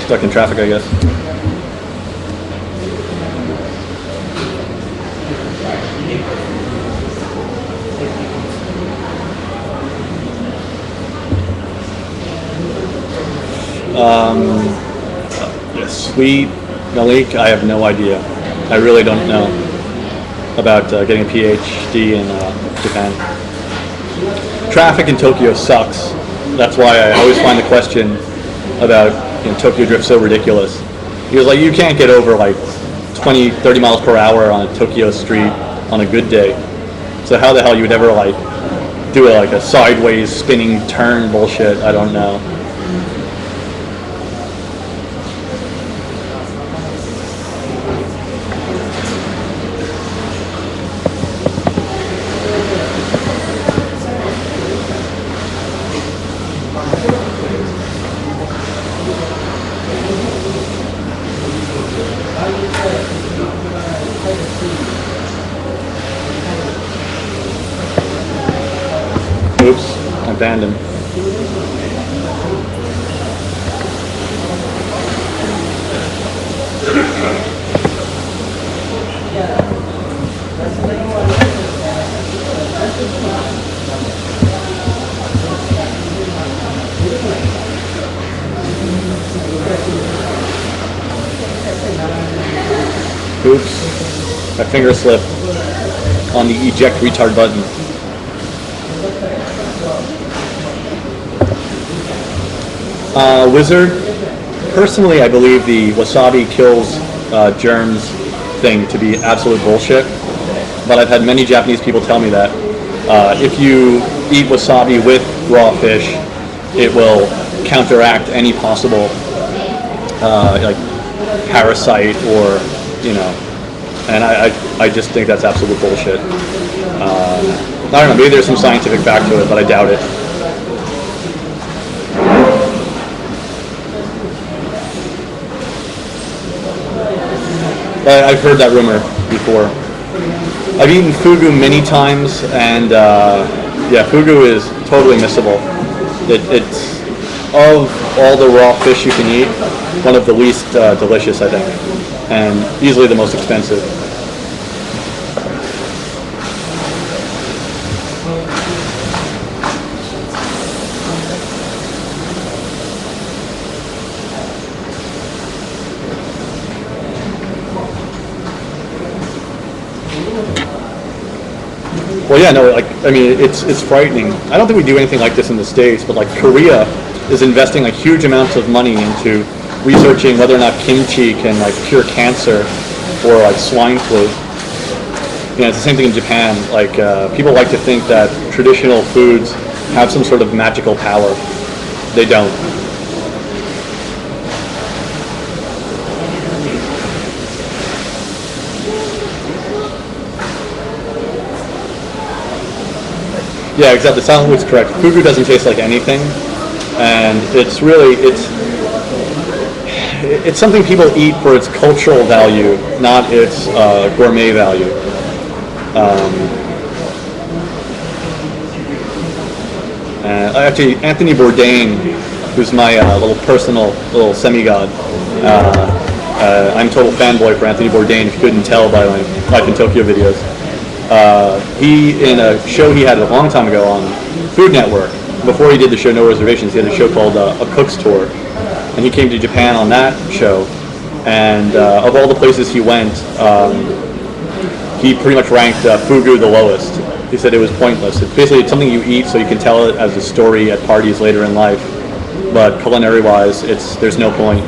Stuck in traffic, I guess. Sweet Malik, I have no idea. I really don't know about getting a PhD in Japan. Traffic in Tokyo sucks. That's why I always find the question about Tokyo Drift so ridiculous. Because you can't get over 20, 30 miles per hour on a Tokyo street on a good day. So how the hell you would ever do a sideways spinning turn bullshit? I don't know. Oops, I banned him. Oops, my finger slipped on the eject retard button. Wizard, personally I believe the wasabi kills germs thing to be absolute bullshit, but I've had many Japanese people tell me that if you eat wasabi with raw fish, it will counteract any possible like parasite or, you know, and I just think that's absolute bullshit. I don't know, maybe there's some scientific fact to it, but I doubt it. I've heard that rumor before. I've eaten fugu many times, and yeah, fugu is totally missable. It's, of all the raw fish you can eat, one of the least delicious, I think, and easily the most expensive. Well, yeah, no, like, I mean, it's frightening. I don't think we do anything like this in the States, but like Korea is investing like huge amounts of money into researching whether or not kimchi can like cure cancer or like swine flu. You know, it's the same thing in Japan. Like, people like to think that traditional foods have some sort of magical power. They don't. Yeah, exactly. Silent Wood's correct. Fugu doesn't taste like anything, and it's really it's something people eat for its cultural value, not its gourmet value. Actually, Anthony Bourdain, who's my little personal little semi-god. I'm a total fanboy for Anthony Bourdain, if you couldn't tell by my Life in Tokyo videos. He, in a show he had a long time ago on Food Network, before he did the show No Reservations, he had a show called A Cook's Tour, and he came to Japan on that show, and of all the places he went, he pretty much ranked fugu the lowest. He said it was pointless. It's basically something you eat so you can tell it as a story at parties later in life, but culinary-wise, there's no point.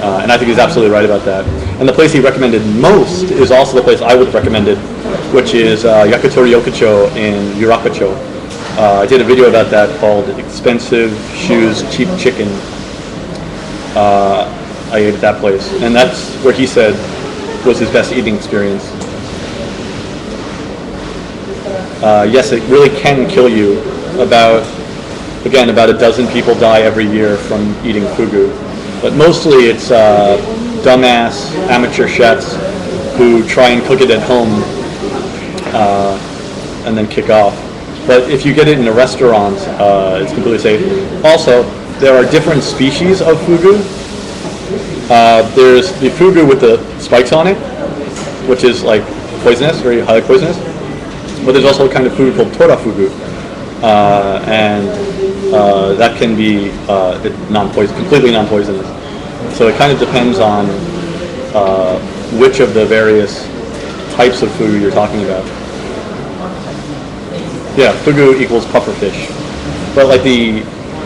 And I think he's absolutely right about that. And the place he recommended most is also the place I would have recommended, which is Yakitori Yokocho in Yurakacho. I did a video about that called Expensive Shoes, Cheap Chicken. I ate at that place. And that's where he said was his best eating experience. Yes, it really can kill you. About a dozen people die every year from eating fugu. But mostly it's dumbass amateur chefs who try and cook it at home and then kick off. But if you get it in a restaurant, it's completely safe. Also, there are different species of fugu. There's the fugu with the spikes on it, which is like poisonous, very highly poisonous. But there's also a kind of food called tora fugu, and that can be completely non-poisonous. So it kind of depends on which of the various types of fugu you're talking about. Yeah, fugu equals pufferfish. But like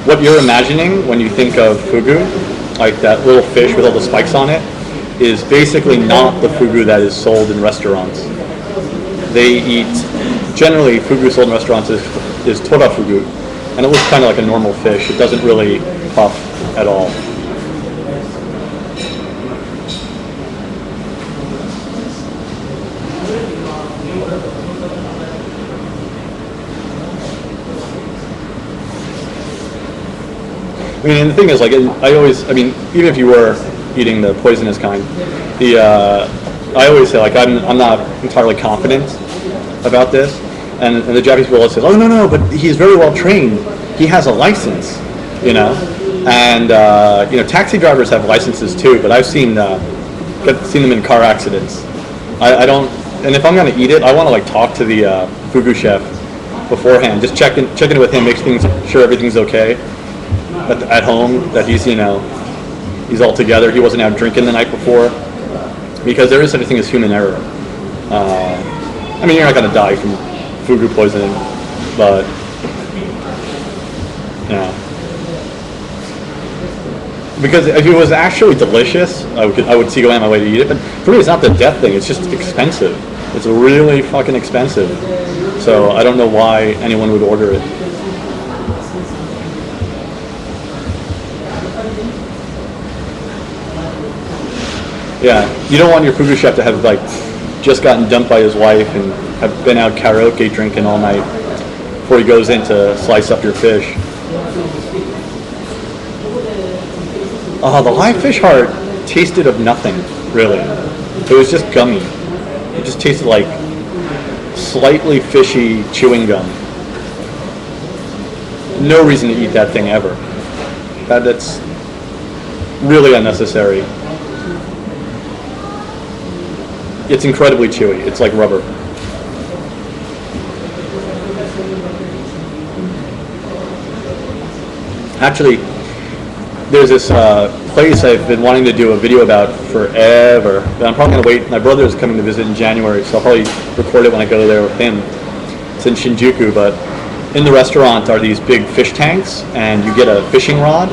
what you're imagining when you think of fugu, like that little fish with all the spikes on it, is basically not the fugu that is sold in restaurants. Generally fugu sold in restaurants is tora fugu, and it looks kind of like a normal fish. It doesn't really puff at all. I mean, and the thing is, like, even if you were eating the poisonous kind, I always say, like, I'm not entirely confident about this, And the Japanese people will say, oh, no, but he's very well trained. He has a license, you know. And, you know, taxi drivers have licenses too, but I've seen them in car accidents. I don't, and if I'm going to eat it, I want to like talk to the fugu chef beforehand, just checking with him, make sure everything's okay at home, that he's, you know, he's all together, he wasn't out drinking the night before, because there is such a thing as human error. I mean, you're not going to die from fugu poisoning, but, you know. Because if it was actually delicious, I would see going on my way to eat it, but for me it's not the death thing, it's just expensive. It's really fucking expensive. So I don't know why anyone would order it. Yeah, you don't want your fugu chef to have like just gotten dumped by his wife and have been out karaoke drinking all night before he goes in to slice up your fish. The live fish heart tasted of nothing, really. It was just gummy. It just tasted like slightly fishy chewing gum. No reason to eat that thing ever. That's really unnecessary. It's incredibly chewy. It's like rubber. Actually, there's this place I've been wanting to do a video about forever, but I'm probably going to wait. My brother is coming to visit in January, so I'll probably record it when I go there with him. It's in Shinjuku, but in the restaurant are these big fish tanks, and you get a fishing rod,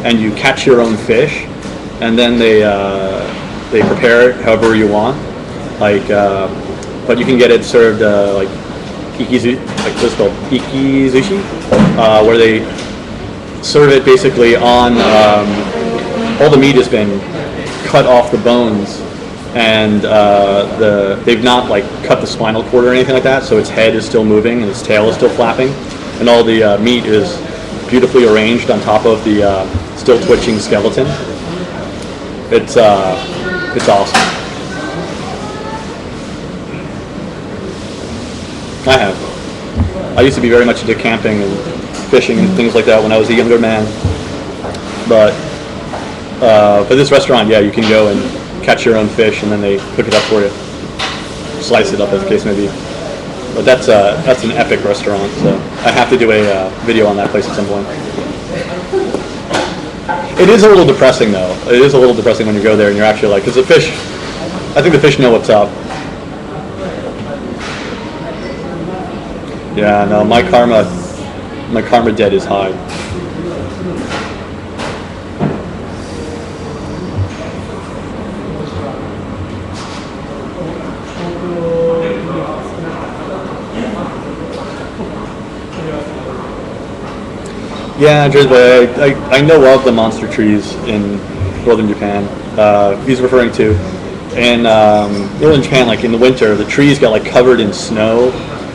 and you catch your own fish, and then they prepare it however you want. Like, but you can get it served like ikizushi, like what's it called, ikizushi, where they serve it basically on, all the meat has been cut off the bones, and they've not like cut the spinal cord or anything like that, so its head is still moving and its tail is still flapping, and all the meat is beautifully arranged on top of the still twitching skeleton. It's awesome. I used to be very much into camping and fishing and things like that when I was a younger man. But for this restaurant, yeah, you can go and catch your own fish, and then they cook it up for you, slice it up as the case may be. But that's an epic restaurant, so I have to do a video on that place at some point. It is a little depressing though. It is a little depressing when you go there and you're actually like, because the fish, I think the fish know what's up. Yeah, no, my karma debt is high. Yeah, I know of the monster trees in northern Japan. He's referring to. In northern Japan, like in the winter, the trees get like covered in snow,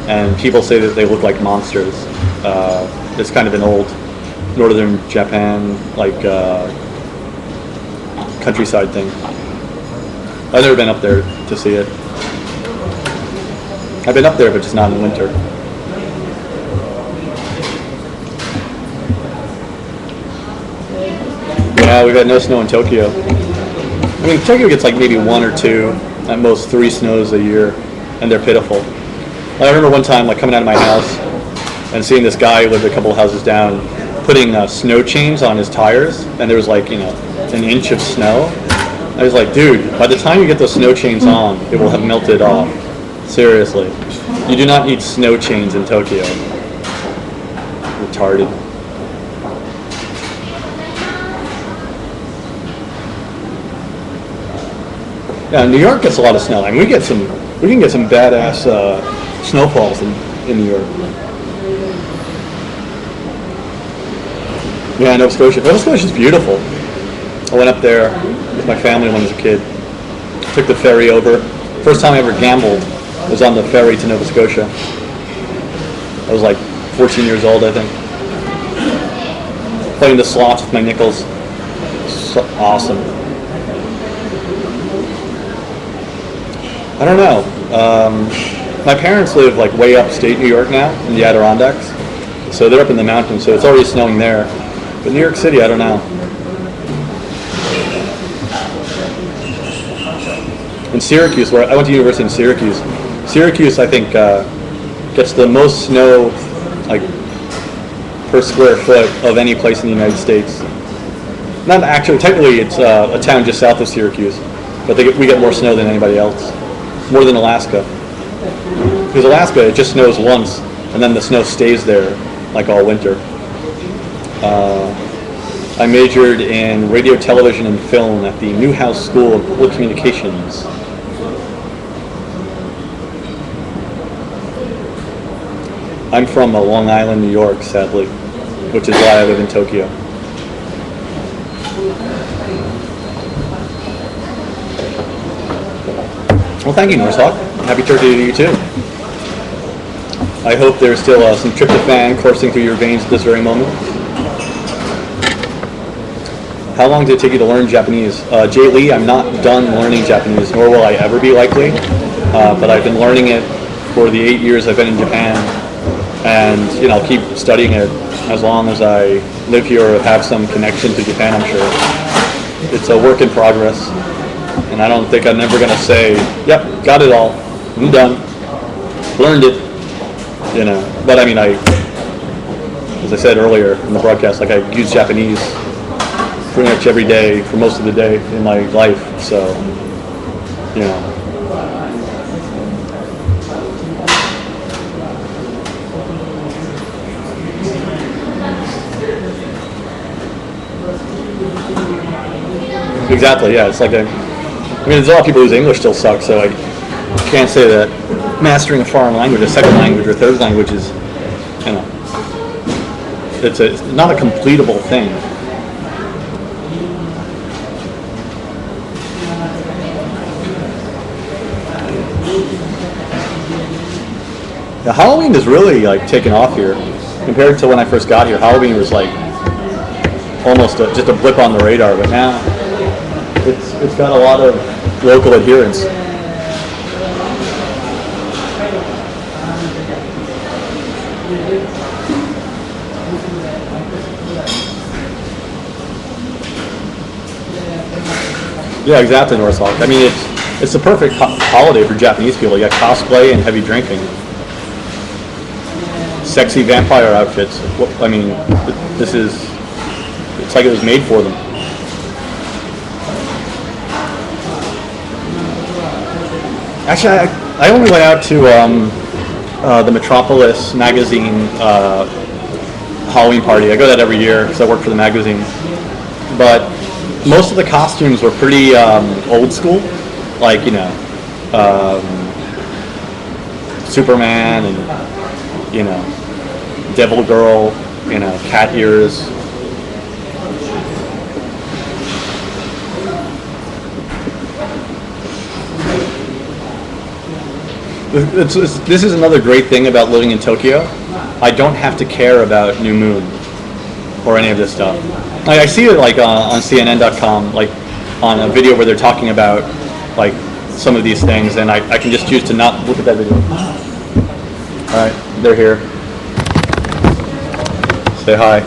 and people say that they look like monsters. It's kind of an old northern Japan like countryside thing. I've never been up there to see it. I've been up there, but just not in winter. Yeah, we've had no snow in Tokyo. I mean, Tokyo gets like maybe 1 or 2, at most 3 snows a year, and they're pitiful. I remember one time like coming out of my house and seeing this guy who lived a couple houses down putting snow chains on his tires, and there was like, you know, an inch of snow. I was like, dude, by the time you get those snow chains on, it will have melted off. Seriously. You do not need snow chains in Tokyo. Retarded. Yeah, New York gets a lot of snow. I mean, we can get some badass snowfalls in New York. Yeah, Nova Scotia. Nova Scotia's beautiful. I went up there with my family when I was a kid. Took the ferry over. First time I ever gambled was on the ferry to Nova Scotia. I was like 14 years old, I think. Playing the slots with my nickels. So awesome. I don't know. My parents live like way upstate New York now, in the Adirondacks. So they're up in the mountains, so it's already snowing there. But New York City, I don't know. In Syracuse, where I went to university in Syracuse, I think gets the most snow, like per square foot of any place in the United States. Not actually, technically, it's a town just south of Syracuse, but we get more snow than anybody else, more than Alaska. Because Alaska, it just snows once, and then the snow stays there like all winter. I majored in radio, television, and film at the Newhouse School of Public Communications. I'm from Long Island, New York, sadly, which is why I live in Tokyo. Well, thank you, Norsehawk. Happy Turkey to you, too. I hope there's still some tryptophan coursing through your veins at this very moment. How long did it take you to learn Japanese? Jay Lee, I'm not done learning Japanese, nor will I ever be likely. But I've been learning it for the 8 years I've been in Japan. And, I'll keep studying it as long as I live here or have some connection to Japan, I'm sure. It's a work in progress. And I don't think I'm ever going to say, yep, got it all. I'm done. Learned it. But I mean, as I said earlier in the broadcast, like I use Japanese pretty much every day for most of the day in my life. So, Exactly, yeah. It's like there's a lot of people whose English still sucks, so I can't say that mastering a foreign language, a second language, or third language is, it's not a completable thing. The Halloween is really like taken off here compared to when I first got here. Halloween was like almost just a blip on the radar, but now it's got a lot of local adherence. Yeah, exactly, Norsehawk. I mean, it's the perfect holiday for Japanese people. You got cosplay and heavy drinking. Sexy vampire outfits. I mean, it's like it was made for them. Actually, I only went out to the Metropolis magazine Halloween party. I go to that every year because I work for the magazine. But most of the costumes were pretty old school, like Superman and Devil Girl, cat ears. This is another great thing about living in Tokyo. I don't have to care about New Moon or any of this stuff. Like I see it like on CNN.com, like on a video where they're talking about like some of these things, and I can just choose to not look at that video. All right, they're here. Say hi.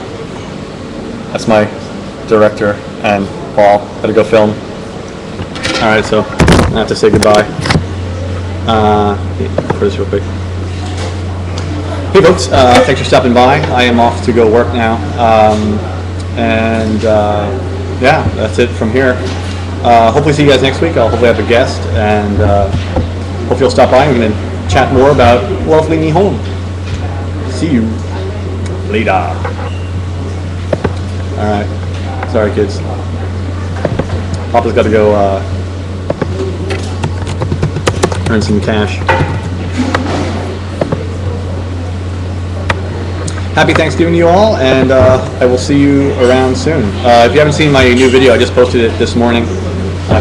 That's my director and Paul. Gotta go film. All right, so I have to say goodbye. For this real quick. Hey folks, thanks for stopping by. I am off to go work now. Yeah, that's it from here. Hopefully see you guys next week. I'll hopefully have a guest, and hope you'll stop by and we can chat more about lovely Nihon. See you later. Alright. Sorry kids. Papa's got to go earn some cash. Happy Thanksgiving to you all, and I will see you around soon. If you haven't seen my new video, I just posted it this morning.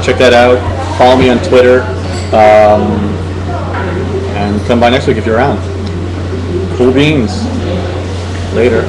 Check that out. Follow me on Twitter, and come by next week if you're around. Cool beans. Later.